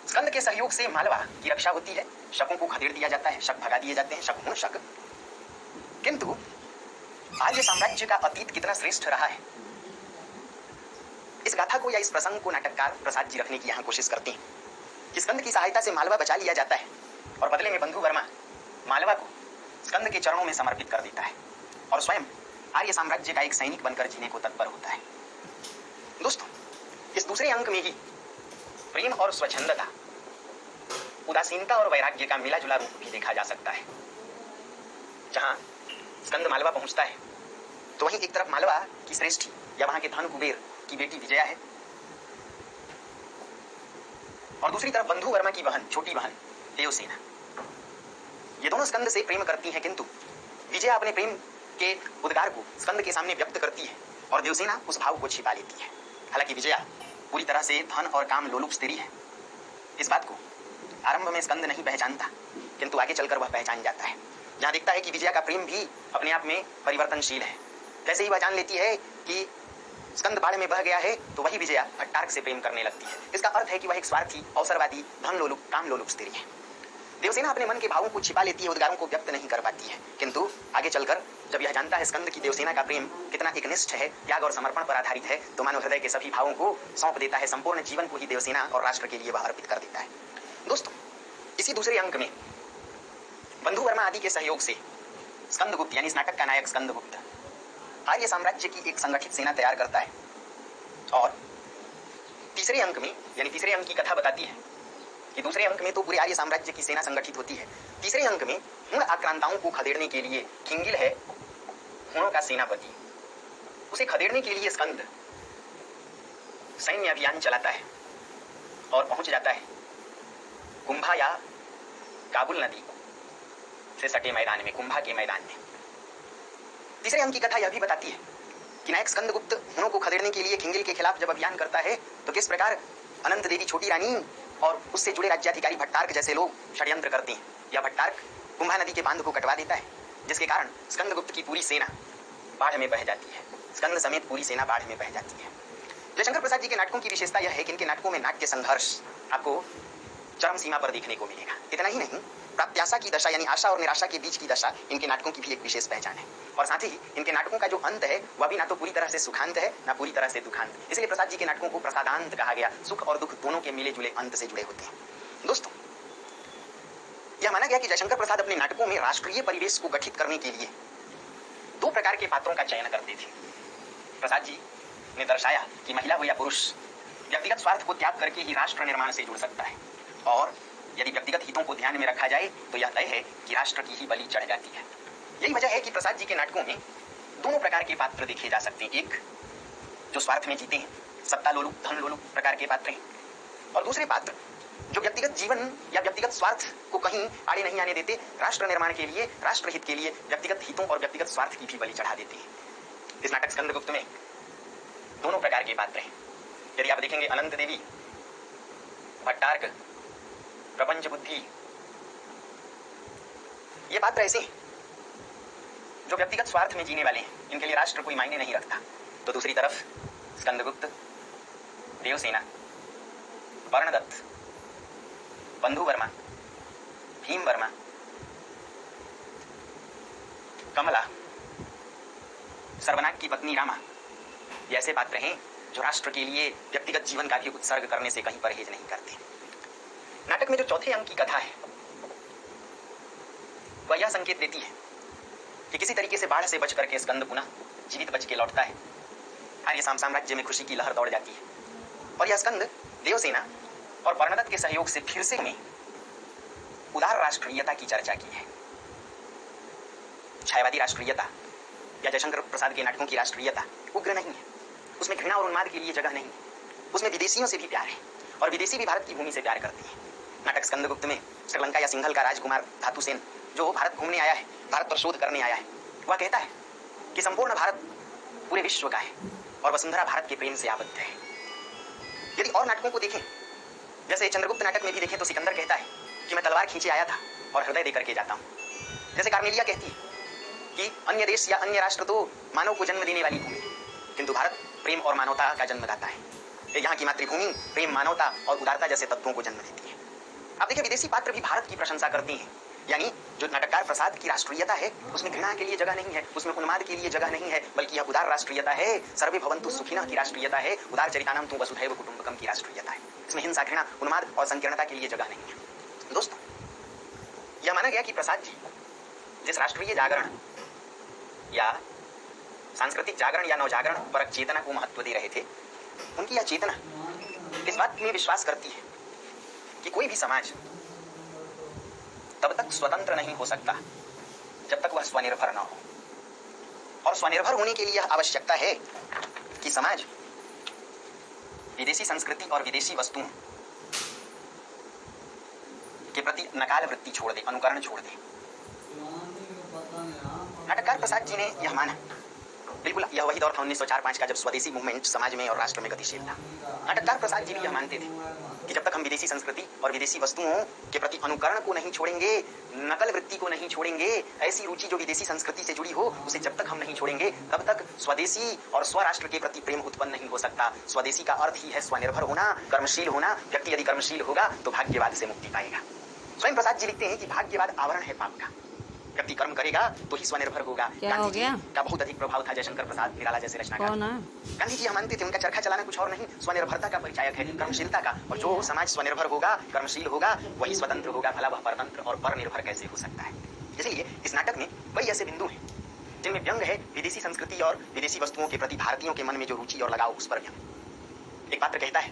स्कंद के सहयोग से मालवा की रक्षा होती है, शकों को खदेड़ दिया जाता है, शक भगा दिए जाते हैं, शक। किंतु आर्य साम्राज्य का अतीत कितना श्रेष्ठ रहा है, इस गाथा को या इस प्रसंग को नाटककार प्रसाद जी रखने की यहाँ कोशिश करते हैं कि स्कंद की सहायता से मालवा बचा लिया जाता है और बदले में बंधु वर्मा मालवा को स्कंद के चरणों में समर्पित कर देता है और स्वयं आर्य साम्राज्य का एक सैनिक बनकर जीने को तत्पर होता है। दोस्तों, इस दूसरे अंक में ही प्रेम और स्वच्छंदता, उदासीनता और वैराग्य का मिला जुला रूप भी देखा जा सकता है। जहां स्कंद मालवा पहुंचता है तो वहीं एक तरफ मालवा की श्रेष्ठी या वहां के धन कुबेर की बेटी विजया है और दूसरी तरफ बंधु वर्मा की बहन, छोटी बहन देवसेना। ये दोनों स्कंद से प्रेम करती हैं, किंतु विजया अपने प्रेम के उद्गार को स्कंद के सामने व्यक्त करती है और देवसेना उस भाव को छिपा लेती है। हालांकि विजया पूरी तरह से धन और काम लोलुप स्त्री है। इस बात को आरंभ में स्कंद नहीं पहचानता, किंतु आगे चलकर वह पहचान जाता है। जहां देखता है कि विजया का प्रेम भी अपने आप में परिवर्तनशील है। जैसे ही वह जान लेती है कि स्कंद बाढ़ में बह गया है तो वही विजया भट्टार्क से प्रेम करने लगती है। इसका अर्थ है कि वह एक स्वार्थी, अवसरवादी, धन लोलुप, काम लोलुप स्त्री है। देवसेना अपने मन के भावों को छिपा लेती है, उद्गारों को व्यक्त नहीं कर पाती है, किंतु आगे चलकर जब यह जानता है स्कंद की देवसेना का प्रेम कितना एकनिष्ठ है, त्याग और समर्पण पर आधारित है, तो मानव हृदय के सभी भावों को सौंप देता है, संपूर्ण जीवन को ही देवसेना और राष्ट्र के लिए वह अर्पित कर देता है। दोस्तों, इसी दूसरे अंक में बंधु वर्मा आदि के सहयोग से स्कंदगुप्त यानी इस नाटक का नायक स्कंदगुप्त आर्य साम्राज्य की एक संगठित सेना तैयार करता है और तीसरे अंक में यानी तीसरे अंक की कथा बताती है कि दूसरे अंक में तो पूरे आर्य साम्राज्य की सेना संगठित होती है, तीसरे अंक में हुण आक्रांताओं को खदेड़ने के लिए किंगिल है हुणों का सेनापति, उसे खदेड़ने के लिए स्कंद सैन्य अभियान चलाता है और पहुंच जाता है कुंभा या काबुल नदी से सटे मैदान में, कुंभा के मैदान में। तीसरे अंक की कथा यह भी बताती है कि नायक स्कंदगुप्त हुणों को खदेड़ने के लिए किंगिल के खिलाफ जब अभियान करता है तो किस प्रकार अनंत देवी छोटी रानी और उससे जुड़े राज्याधिकारी भट्टार्क जैसे लोग षड्यंत्र करते हैं। यह भट्टार्क कुंभा नदी के बांध को कटवा देता है, जिसके कारण स्कंदगुप्त की पूरी सेना बाढ़ में बह जाती है, स्कंद समेत पूरी सेना बाढ़ में बह जाती है। जयशंकर प्रसाद जी के नाटकों की विशेषता यह है कि इनके नाटकों में नाट्य संघर्ष आपको चरम सीमा पर देखने को मिलेगा। इतना ही नहीं, प्रत्याशा की दशा यानी आशा और निराशा के बीच की दशा इनके नाटकों की भी एक विशेष पहचान है, और साथ ही इनके नाटकों का जो अंत है वह भी ना तो पूरी तरह से सुखांत है ना पूरी तरह से दुखांत। इसलिए प्रसाद जी के नाटकों को प्रसादांत कहा गया, सुख और दुख दोनों के मिले जुले अंत से जुड़े होते हैं। दोस्तों, यह माना गया कि जयशंकर प्रसाद अपने नाटकों में राष्ट्रीय परिवेश को गठित करने के लिए दो प्रकार के पात्रों का चयन करते थे। प्रसाद जी ने दर्शाया कि महिला हो या पुरुष व्यक्तिगत स्वार्थ को त्याग करके ही राष्ट्र निर्माण से जुड़ सकता है, और यदि व्यक्तिगत हितों को ध्यान में रखा जाए तो यह तय है कि राष्ट्र की ही बलि चढ़ जाती है। यही वजह है कि प्रसाद जी के नाटकों में दोनों प्रकार के पात्र देखे जा सकते हैं। एक जो स्वार्थ में जीते हैं, सत्ता लोलुप धन लोलुप प्रकार के पात्र हैं, और दूसरे पात्र जो व्यक्तिगत जीवन या व्यक्तिगत स्वार्थ को कहीं आड़े नहीं आने देते, राष्ट्र निर्माण के लिए, राष्ट्रहित के लिए व्यक्तिगत हितों और व्यक्तिगत स्वार्थ की भी बलि चढ़ा देते हैं। इस नाटक स्कंदगुप्त में दोनों प्रकार के पात्र हैं। यदि आप देखेंगे अनंत देवी, भट्टार्क, प्रपंच बुद्धि, ये पात्र ऐसे हैं जो व्यक्तिगत स्वार्थ में जीने वाले हैं, इनके लिए राष्ट्र कोई मायने नहीं रखता। तो दूसरी तरफ स्कंदगुप्त, देवसेना, वर्णदत्त, बंधु वर्मा, भीम वर्मा, कमला, सर्वनाग की पत्नी रामा, ये ऐसे पात्र हैं जो राष्ट्र के लिए व्यक्तिगत जीवन का भी उत्सर्ग करने से कहीं परहेज नहीं करते। नाटक में जो चौथे अंक की कथा है वह यह संकेत देती है कि किसी तरीके से बाढ़ से बच करके स्कंद पुनः जीवित बच के लौटता है। आर्य साम्राज्य में खुशी की लहर दौड़ जाती है, और यह स्कंद देवसेना और वर्णदत्त के सहयोग से फिर से में उदार राष्ट्रीयता की चर्चा की है। छायावादी राष्ट्रीयता या जयशंकर प्रसाद के नाटकों की राष्ट्रीयता उग्र नहीं है, उसमें घृणा और उन्माद के लिए जगह नहीं है, उसमें विदेशियों से भी प्यार है और विदेशी भी भारत की भूमि से प्यार करते हैं। नाटक स्कंदगुप्त में श्रीलंका या सिंघल का राजकुमार धातुसेन जो भारत घूमने आया है, भारत पर शोध करने आया है, वह कहता है कि संपूर्ण भारत पूरे विश्व का है और वसुंधरा भारत के प्रेम से आबद्ध है। यदि और नाटकों को देखें, जैसे चंद्रगुप्त नाटक में भी देखें, तो सिकंदर कहता है कि मैं तलवार खींचे आया था और हृदय देकर के जाता हूँ। जैसे कार्नेलिया कहती है कि अन्य देश या अन्य राष्ट्र तो मानव को जन्म देने वाली भूमि, किंतु भारत प्रेम और मानवता का जन्मदाता है। यहाँ की मातृभूमि प्रेम, मानवता और उदारता जैसे तत्वों को जन्म देती है। आप देखिए, विदेशी पात्र भी भारत की प्रशंसा करते हैं, यानी जो नाटककार प्रसाद की राष्ट्रीयता है उसमें घृणा के लिए जगह नहीं है, उसमें उन्माद के लिए जगह नहीं है, बल्कि यह उदार राष्ट्रीयता है, सर्वे भवन्तु सुखिनः की राष्ट्रीयता है, उदार चरितानां तु वसुधैव कुटुम्बकम की राष्ट्रीयता है। इसमें हिंसा, घृणा, उन्माद और संकीर्णता के लिए जगह नहीं है। दोस्तों, यह माना गया कि प्रसाद जी जिस राष्ट्रीय जागरण या सांस्कृतिक जागरण या नवजागरण परक चेतना को महत्व दे रहे थे, उनकी यह चेतना इस बात में विश्वास करती है कि कोई भी समाज तब तक स्वतंत्र नहीं हो सकता जब तक वह स्वनिर्भर न हो, और स्वनिर्भर होने के लिए यह आवश्यकता है कि समाज विदेशी संस्कृति और विदेशी वस्तुओं के प्रति नकाल वृत्ति छोड़ दे, अनुकरण छोड़ दे। नाटककार प्रसाद जी ने यह माना, बिल्कुल यह वही दौर था 1904-5 का, जब स्वदेशी मूवमेंट समाज में और राष्ट्र में गतिशील था। नाटककार प्रसाद जी भी यह मानते थे कि जब तक हम विदेशी संस्कृति और विदेशी वस्तुओं के प्रति अनुकरण को नहीं छोड़ेंगे, नकल वृत्ति को नहीं छोड़ेंगे, ऐसी रुचि जो विदेशी संस्कृति से जुड़ी हो उसे जब तक हम नहीं छोड़ेंगे, तब तक स्वदेशी और स्वराष्ट्र के प्रति प्रेम उत्पन्न नहीं हो सकता। स्वदेशी का अर्थ ही है स्वनिर्भर होना, कर्मशील होना। व्यक्ति यदि कर्मशील होगा तो भाग्यवाद से मुक्ति पाएगा। स्वयं प्रसाद जी लिखते हैं कि भाग्यवाद आवरण है पाप का। व्यक्ति कर्म करेगा तो ही स्वनिर्भर होगा। क्या हो गांधी जी गया? का बहुत अधिक प्रभाव था जयशंकर प्रसाद निराला जैसे रचनाकार। कौन है? गांधी जी यह मानते थे उनका चरखा चलाना कुछ और नहीं स्वनिर्भरता का परिचायक है, कर्मशीलता का। और जो समाज स्वनिर्भर होगा, कर्मशील होगा, वही स्वतंत्र होगा। भला वह परतंत्र और परनिर्भर कैसे हो सकता है। इसलिए इस नाटक में कई ऐसे बिंदु हैं जिनमें व्यंग है विदेशी संस्कृति और विदेशी वस्तुओं के प्रति भारतीयों के मन में जो रुचि और लगाव, उस पर व्यंग। एक पात्र कहता है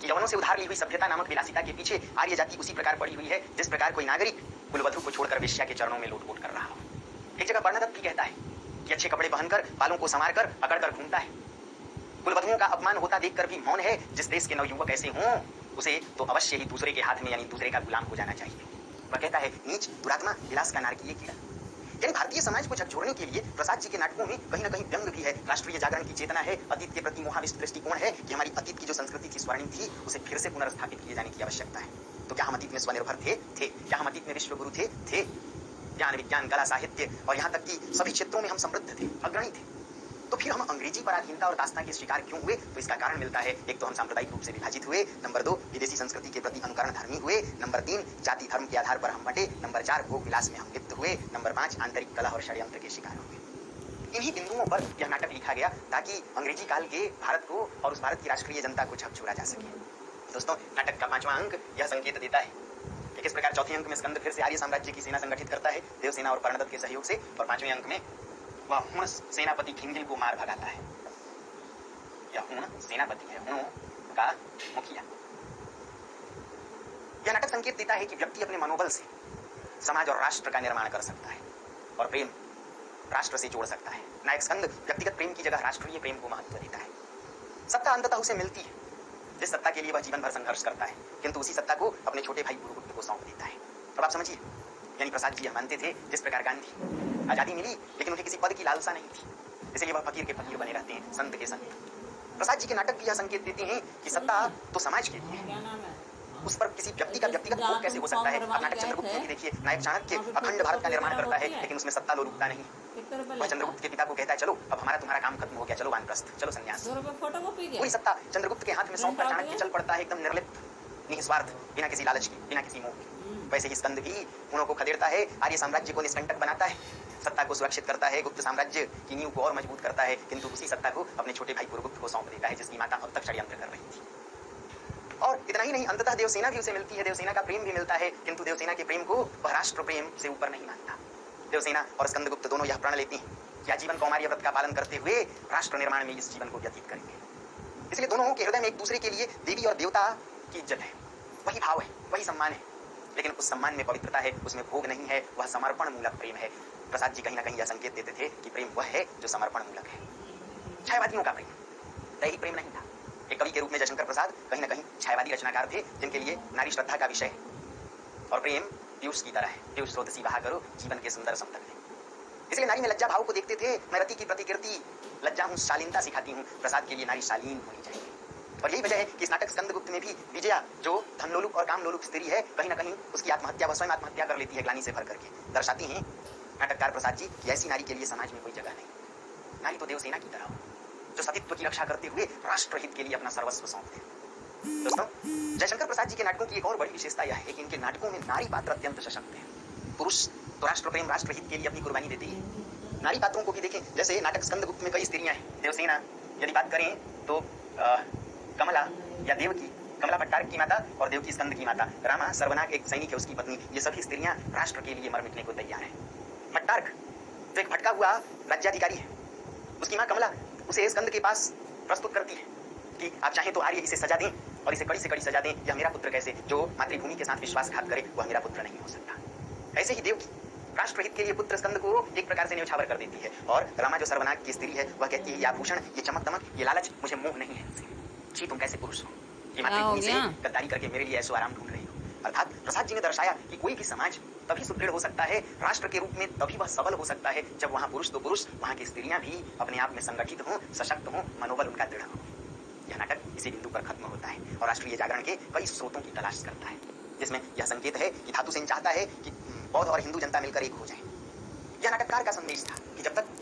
कि यवनों से उधार ली हुई सभ्यता नामक विलासिता के पीछे आर्य जाति उसी प्रकार पड़ी हुई है जिस प्रकार कोई नागरिक कुलवधु को छोड़कर वेश्या के चरणों में लोटपोट कर रहा हो। एक जगह वर्णदत्त भी कहता है कि अच्छे कपड़े पहनकर, बालों को संवार कर, अकड़कर घूमता है। कुलवधुओं का अपमान होता देखकर भी मौन है। जिस देश के नवयुवक ऐसे हों, उसे तो अवश्य ही दूसरे के हाथ में यानी दूसरे का गुलाम हो जाना चाहिए। वह कहता है नीच दुरात्मा विलास का नारकीय कीड़ा। यानी भारतीय समाज को झकझोरने के लिए प्रसाद जी के नाटकों में कहीं न कहीं व्यंग भी है, राष्ट्रीय जागरण की चेतना है, अतीत के प्रति मोहाविष्ट दृष्टिकोण है कि हमारी अतीत की जो संस्कृति थी, स्वर्णिम थी, उसे फिर से पुनर्स्थापित किए जाने की आवश्यकता है। तो क्या हम अतीत में स्वनिर्भर थे? क्या हम अतीत में विश्वगुरु थे? ज्ञान, विज्ञान, कला, साहित्य और यहाँ तक कि सभी क्षेत्रों में हम समृद्ध थे, अग्रणी थे। तो फिर हम अंग्रेजी पराधीनता और दास्तां के शिकार क्यों हुए? तो इसका कारण मिलता है, एक तो हम सांप्रदायिक रूप से विभाजित हुए, नंबर 2 विदेशी संस्कृति के प्रति अनुकरणधर्मी हुए, नंबर 3 जाति धर्म के आधार पर हम बंटे, नंबर 4 भोग विलास में हम लिप्त हुए, नंबर 5 आंतरिक कलह और षड्यंत्र के शिकार हुए। इन्हीं बिंदुओं पर यह नाटक लिखा गया ताकि अंग्रेजी काल के भारत को और उस भारत की राष्ट्रीय जनता को झकझोरा जा सके। दोस्तों, नाटक का 5वां अंक यह संकेत देता है कि किस प्रकार चौथे अंक में स्कंद फिर से आर्य साम्राज्य की सेना संगठित करता है देवसेना और कर्णदत्त के सहयोग से, और 5वें अंक में वह हुण सेनापति खिंगिल को मार भगाता है। यह हुण सेनापति है, हुणों का मुखिया। यह नाटक संकेत देता है कि व्यक्ति अपने मनोबल से समाज और राष्ट्र का निर्माण कर सकता है और प्रेम राष्ट्र से जोड़ सकता है। नायक स्कंद व्यक्तिगत प्रेम की जगह राष्ट्रीय प्रेम को महत्व देता है। सत्ता अंततः उसे मिलती है जिस सत्ता के लिए वह जीवन भर संघर्ष करता है, किंतु उसी सत्ता को अपने छोटे भाई गुरुगुप्त को सौंप देता है। अब आप समझिए, यानी प्रसाद जी मानते थे जिस प्रकार गांधी आजादी मिली लेकिन उन्हें किसी पद की लालसा नहीं थी, इसलिए वह फकीर के फकीर बने रहते हैं, संत के संत। प्रसाद जी के नाटक भी यह संकेत देते हैं कि सत्ता तो समाज के लिए है, उस पर किसी व्यक्ति का व्यक्तिगत भोग कैसे हो सकता है। आप नाटक चंद्रगुप्त को भी देखिए, नायक चाणक्य अखंड भारत का निर्माण करता है लेकिन उसमें सत्ता लोलुपता नहीं। वह चंद्रगुप्त के पिता को कहता है चलो अब हमारा तुम्हारा काम खत्म हो गया, चलो वानप्रस्थ, चलो संन्यास। वही सत्ता चंद्रगुप्त के हाथ में सौंपकर चाणक्य चल पड़ता है एकदम निर्लिप्त, निस्वार्थ, बिना किसी लालच की, बिना किसी मोह के। वैसे ही स्कंद भी हुणों को खदेड़ता है, आर्य साम्राज्य को निष्कंटक बनाता है, सत्ता को सुरक्षित करता है, गुप्त साम्राज्य की नींव को और मजबूत करता है, किंतु उसी सत्ता को अपने छोटे भाई गुरुगुप्त को सौंप देता है जिसकी माता अब तक षड्यंत्र कर रही थी। और इतना ही नहीं, अंततः देवसेना भी उसे मिलती है, देवसेना का प्रेम भी मिलता है, किंतु देवसेना के प्रेम को वह राष्ट्र प्रेम से ऊपर नहीं मानता। देवसेना और स्कंदगुप्त दोनों यह प्रण लेती हैं कि आजीवन कौमार्य व्रत का पालन करते हुए राष्ट्र निर्माण में इस जीवन को व्यतीत करेंगे। इसलिए दोनों के हृदय में एक दूसरे के लिए देवी और देवता की इज्जत है, वही भाव है, वही सम्मान है, लेकिन उस सम्मान में पवित्रता है, उसमें भोग नहीं है, वह समर्पण मूलक प्रेम है। प्रसाद जी कहीं ना कहीं यह संकेत देते थे कि प्रेम वह है जो समर्पण मूलक है। छायावादियों का प्रेम दैहिक प्रेम नहीं था। एक कवि के रूप में जयशंकर प्रसाद कहीं ना कहीं छायावादी रचनाकार थे जिनके लिए नारी श्रद्धा का विषय है और प्रेम पीयूष की तरह है, पीयूष स्रोत बहा करो जीवन के सुंदर समतल में। इसलिए नारी में लज्जा भाव को देखते थे। मैं रति की प्रतिकृति लज्जा हूँ, शालीनता सिखाती हूँ, प्रसाद के लिए नारी शालीन होनी चाहिए। और यही वजह है कि इस नाटक स्कंदगुप्त में भी विजया जो धनलोलुप और कामलोलुप स्त्री है, कहीं ना कहीं उसकी आत्महत्या, वह स्वयं आत्महत्या कर लेती है ग्लानि से भर करके। दर्शाती हैं नाटककार प्रसाद जी कि ऐसी नारी के लिए समाज में कोई जगह नहीं। नारी तो देवसेना की तरह हो जो सतीत्व की रक्षा करते हुए राष्ट्रहित के लिए अपना सर्वस्व सौंप दे। दोस्तों, जयशंकर प्रसाद जी के नाटकों की एक और बड़ी विशेषता यह है कि इनके नाटकों में नारी पात्र अत्यंत सशक्त है। पुरुष तो राष्ट्र प्रेम राष्ट्रहित के लिए अपनी कुर्बानी देते हैं, नारी पात्रों को भी देखें। जैसे नाटक स्कंदगुप्त में कई स्त्रियां हैं। देवसेना यदि बात करें तो कमला या देवकी, कमला भट्टारक की माता और देवकी स्कंद की माता, रामा सर्वनाग एक सैनिक है, उसकी पत्नी, ये सभी स्त्रियां राष्ट्र के लिए मर मिटने को तैयार है। भट्टारक जो एक भटका हुआ राज्याधिकारी है, उसकी मां कमला उसे स्कंद के पास प्रस्तुत करती है कि आप चाहें तो आर्य इसे सजा दें और इसे कड़ी से कड़ी सजा दें, यह मेरा पुत्र कैसे, जो मातृभूमि के साथ विश्वासघात करे वह मेरा पुत्र नहीं हो सकता। ऐसे ही देवकी राष्ट्रहित के लिए पुत्र स्कंद को एक प्रकार से न्यौछावर कर देती है, और रमा जो सर्वनाग की स्त्री है वह कहती है ये आभूषण, ये चमक दमक, ये लालच, मुझे मोह नहीं है इनसे। जी तुम कैसे पुरुष हो, ये मातृभूमि से गद्दारी करके मेरे लिए ऐसो आराम ढूंढ रही हो। अर्थात प्रसाद जी ने दर्शाया कि कोई भी समाज तभी सुदृढ़ हो सकता है राष्ट्र के रूप में, तभी वह सबल हो सकता है जब वहाँ पुरुष तो पुरुष, वहाँ की स्त्रियां भी अपने आप में संगठित हों, सशक्त हों, मनोबल उनका दृढ़ हो। यह नाटक इसी बिंदु पर खत्म होता है और राष्ट्रीय जागरण के कई स्रोतों की तलाश करता है, जिसमें यह संकेत है कि धातुसेन चाहता है कि बौद्ध और हिंदू जनता मिलकर एक हो जाए। यह नाटककार का संदेश था कि जब तक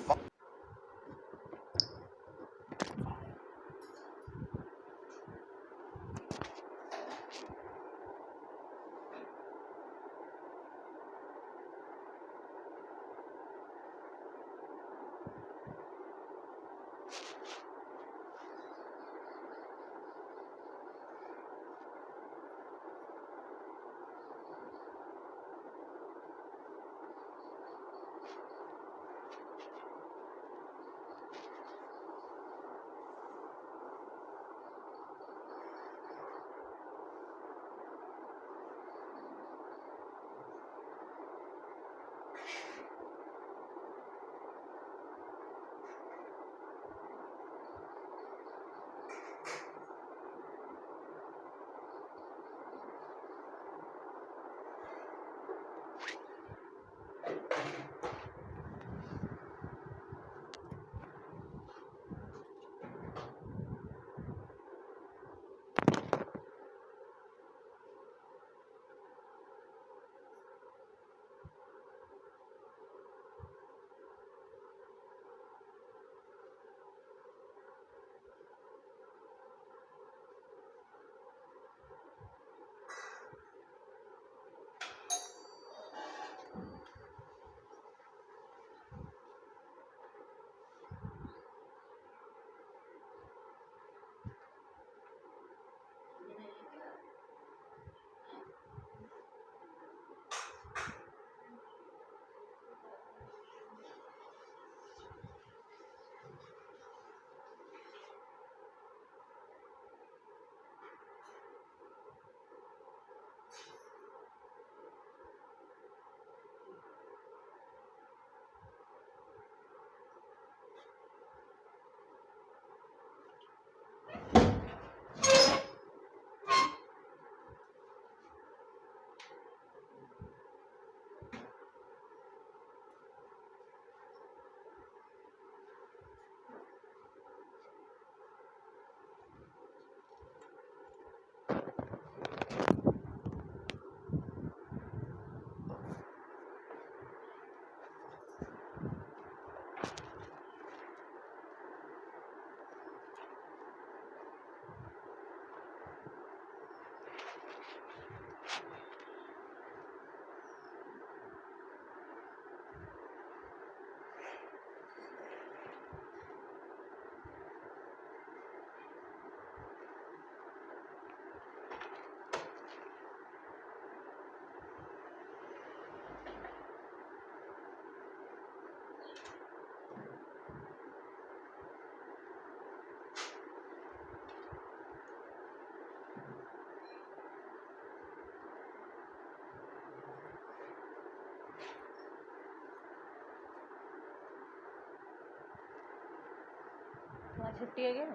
आज छुट्टी है क्या?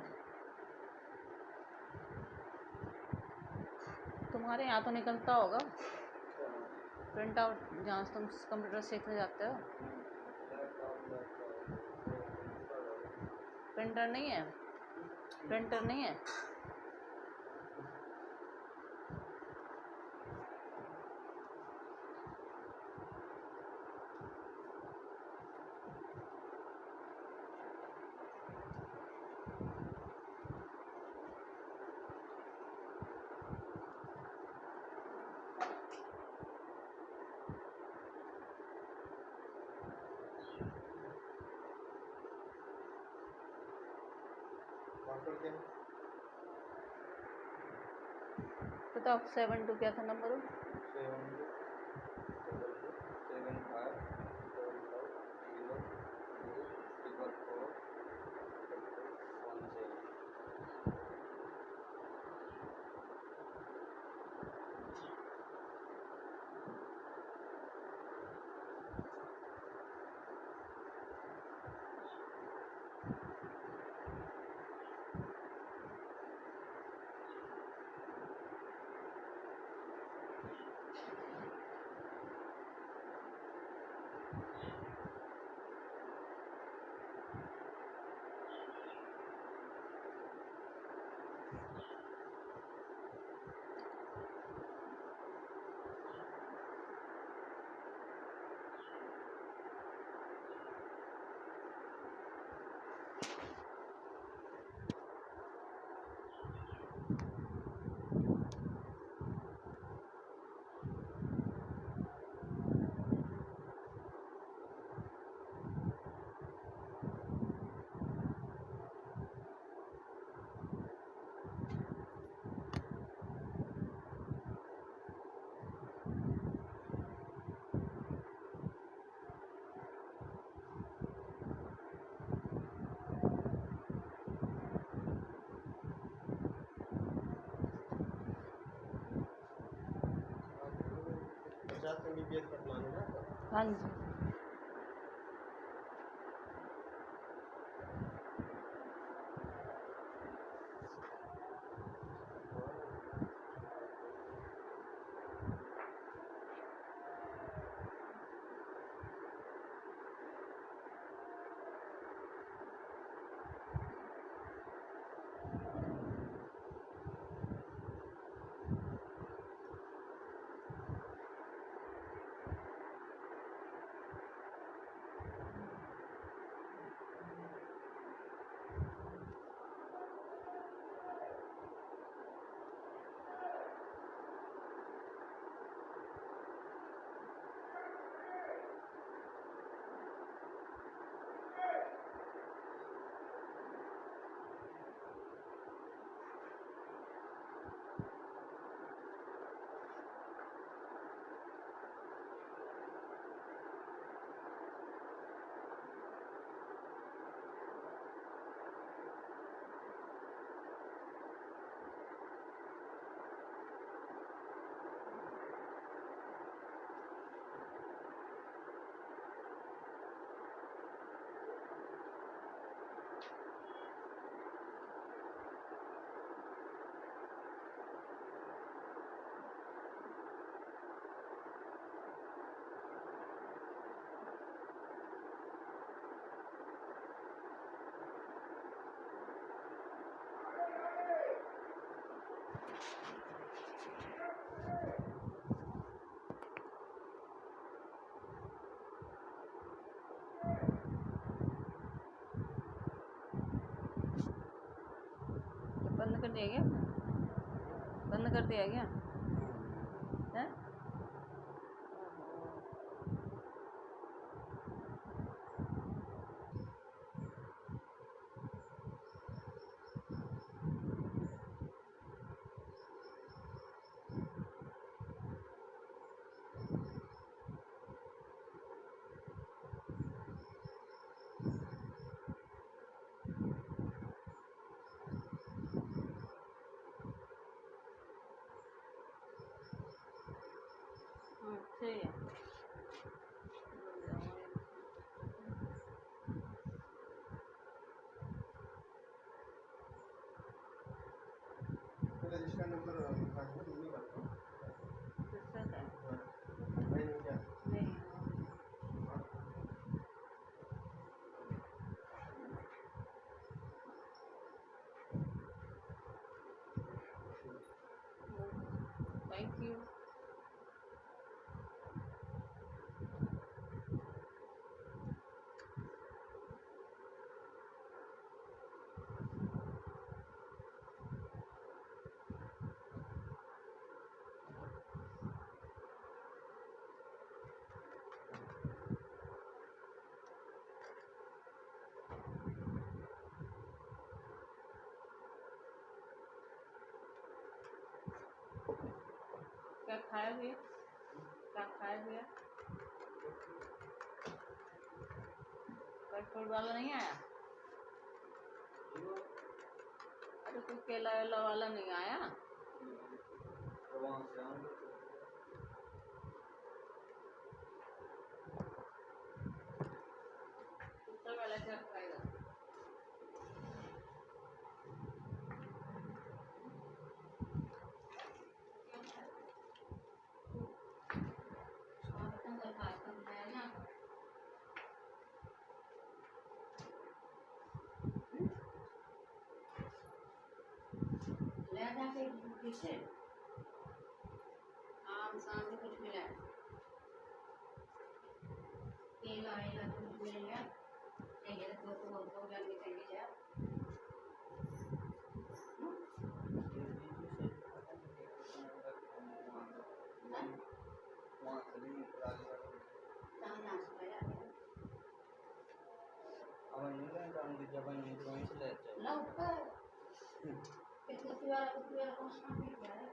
तुम्हारे यहाँ तो निकलता होगा प्रिंट आउट जहाँ से तुम कंप्यूटर सीखने जाते हो। प्रिंटर नहीं है? प्रिंटर नहीं है? बताओ 72 क्या था नंबर? 50 MBPS का प्लान है ना? हाँ जी। बंद कर दिया क्या? बंद कर दिया क्या? हैं? सही है। क्या खाया हुए? क्या खाया हुए? कट फ्रूट वाला नहीं आया? अरे कोई केला वेला वाला नहीं आया? वहाँ से आऊँगा ऊपर वाला क्या खाएगा? ले जाके पीछे आम शाम से कुछ मिला है केला वेला कुछ मिल गया चाहिए तो जल्दी चाहिए यार वहाँ से भी कहाँ से पाया अब नहीं रहता हम जब नहीं तो वहीं से लेते हैं ना ऊपर कुत्ती वाला कौन सा पीट रहा है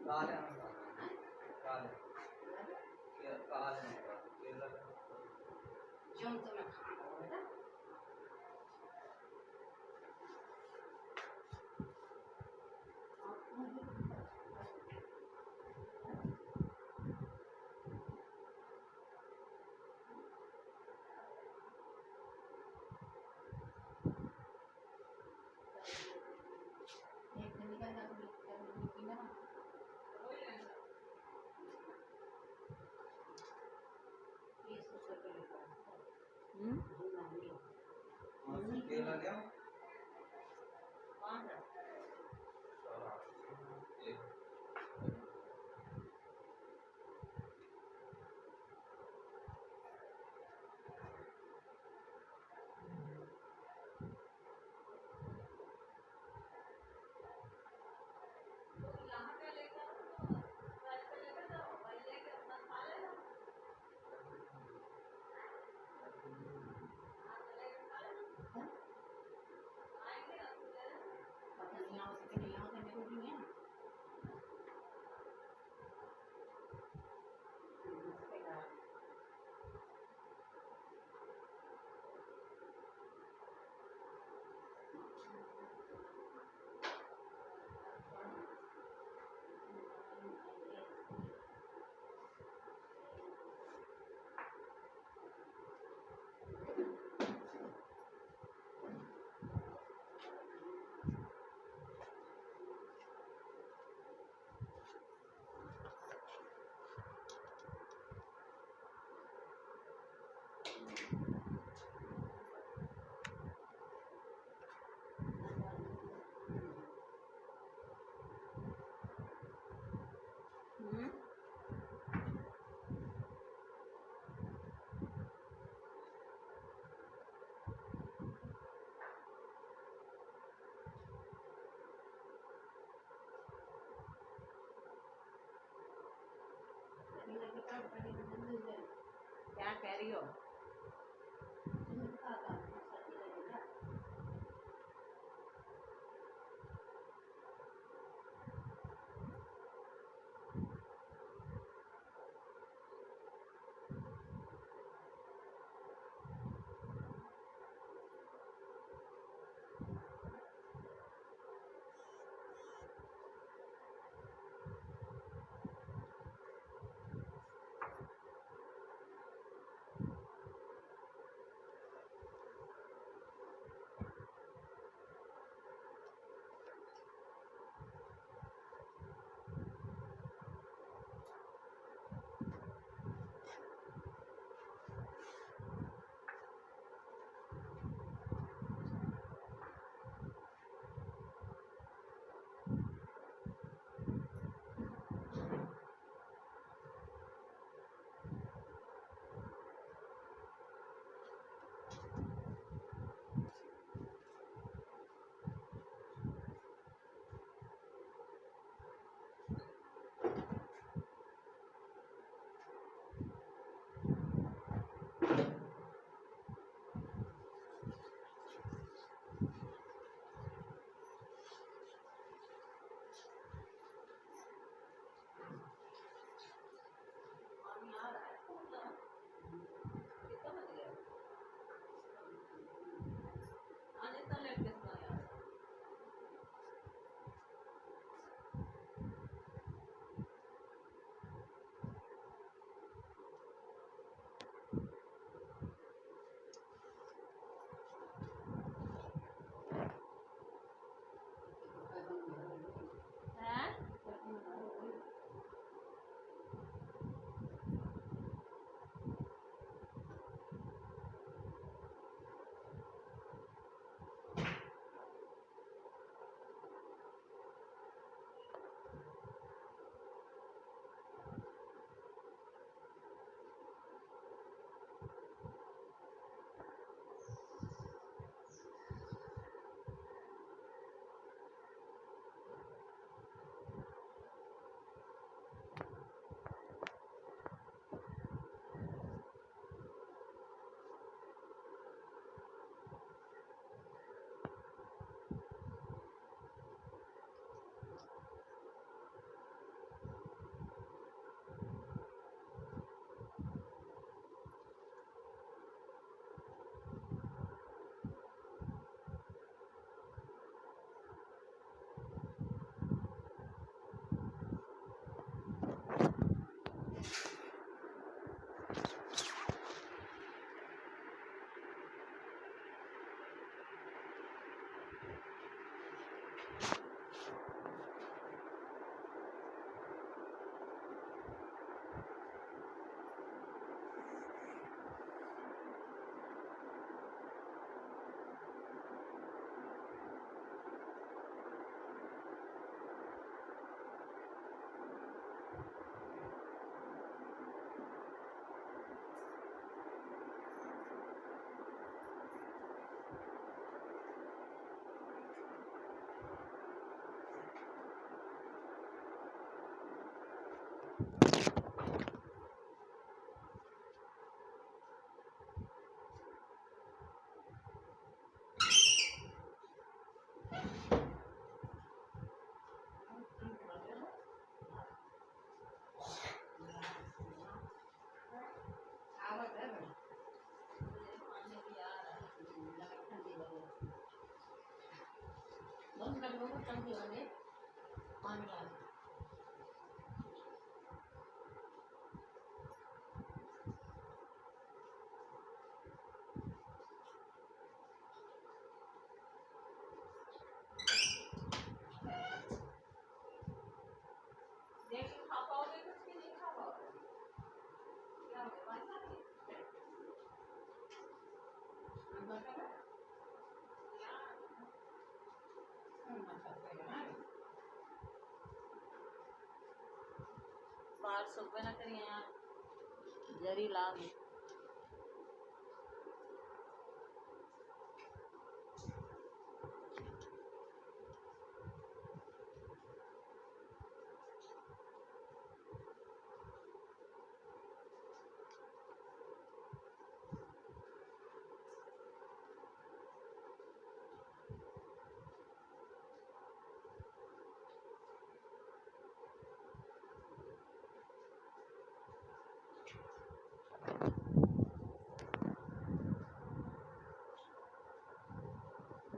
काले काले काले केला जो तुम्हें खाना होगा एक दिन का ना केला क्या कौन सा पता नहीं आओ सके नहीं आओ करने को भी है क्या कह रही हो बाहर सोफे ना करिए यहाँ जरी लाग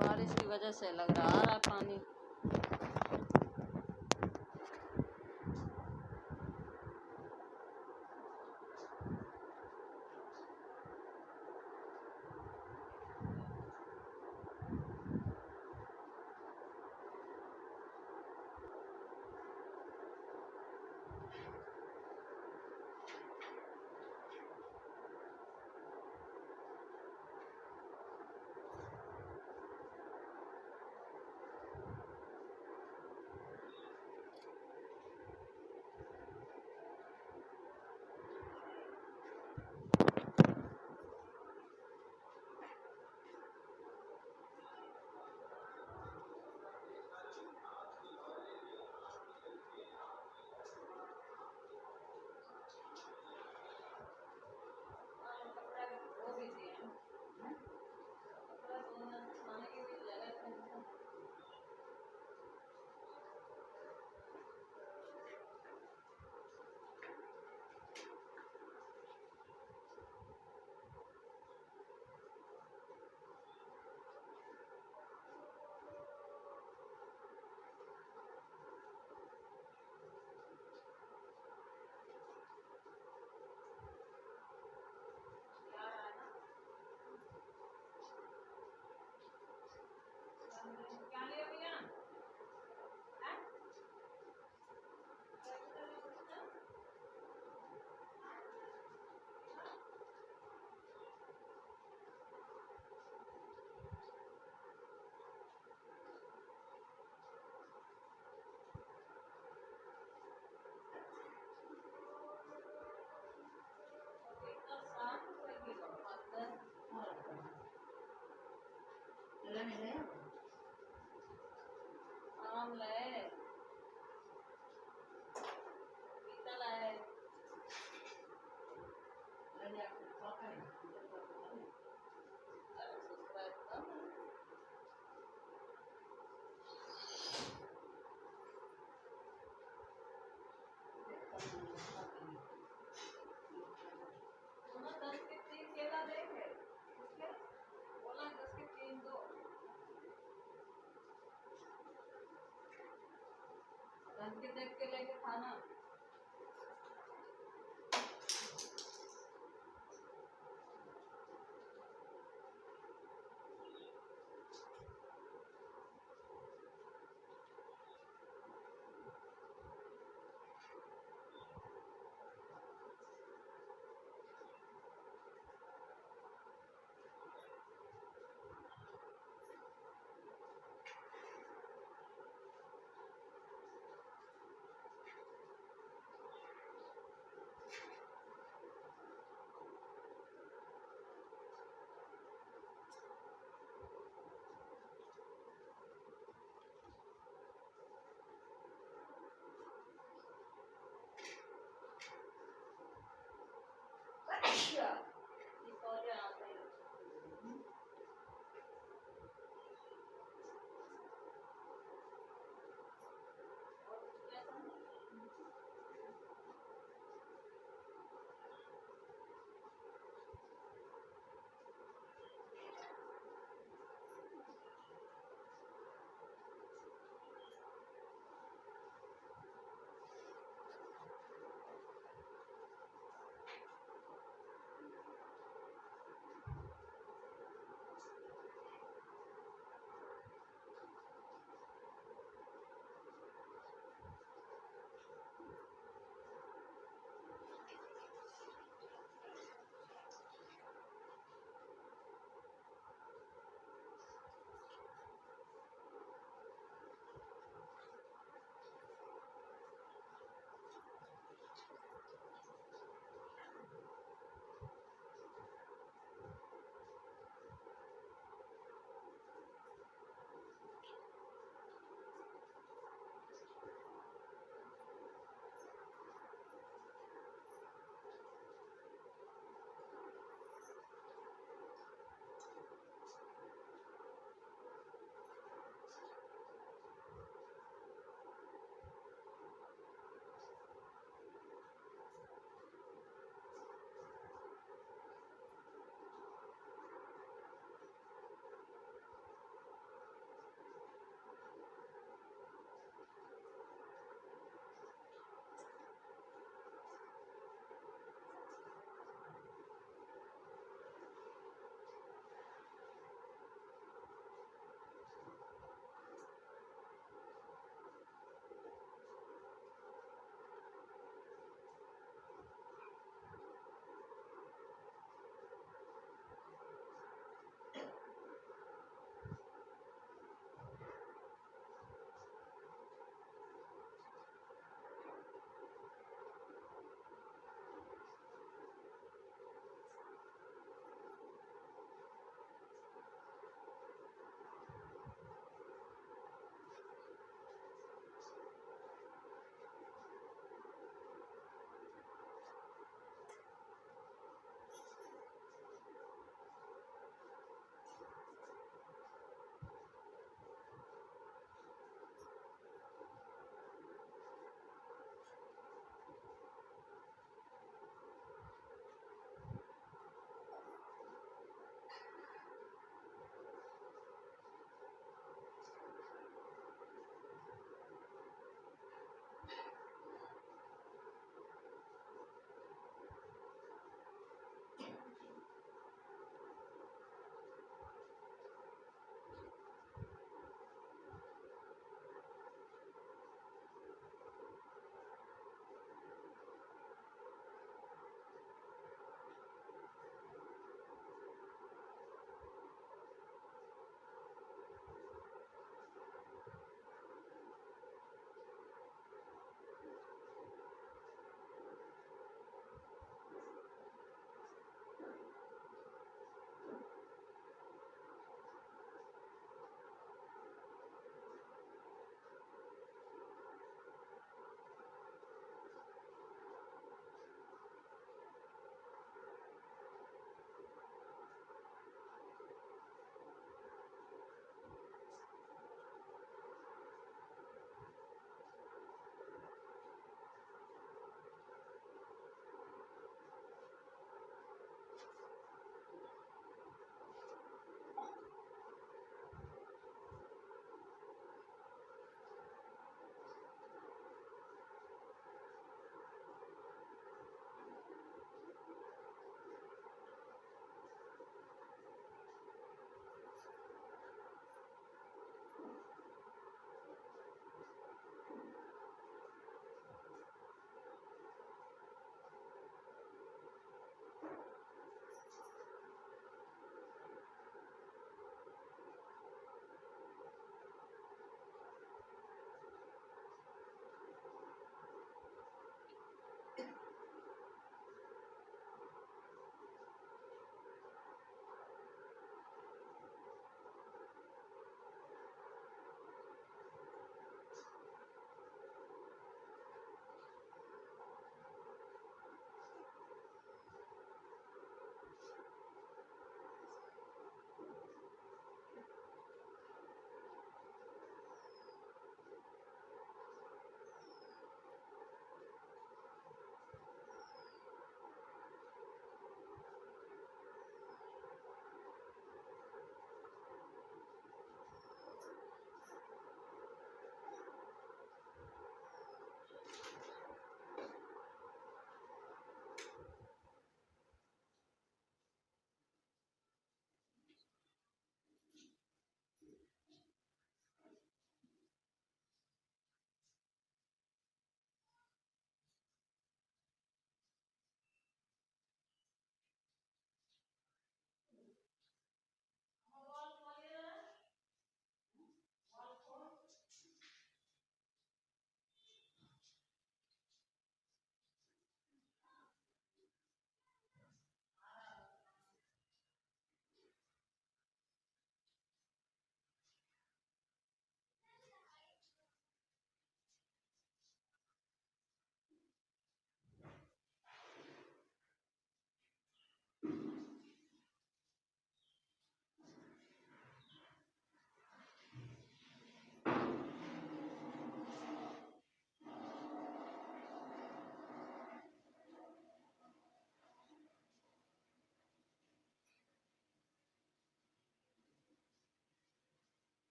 बारिश की वजह से लग रहा है पानी आम ले पीतल है के देख के लेके खाना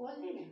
खोल दी ना।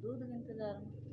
दूध के इंतज़ार में।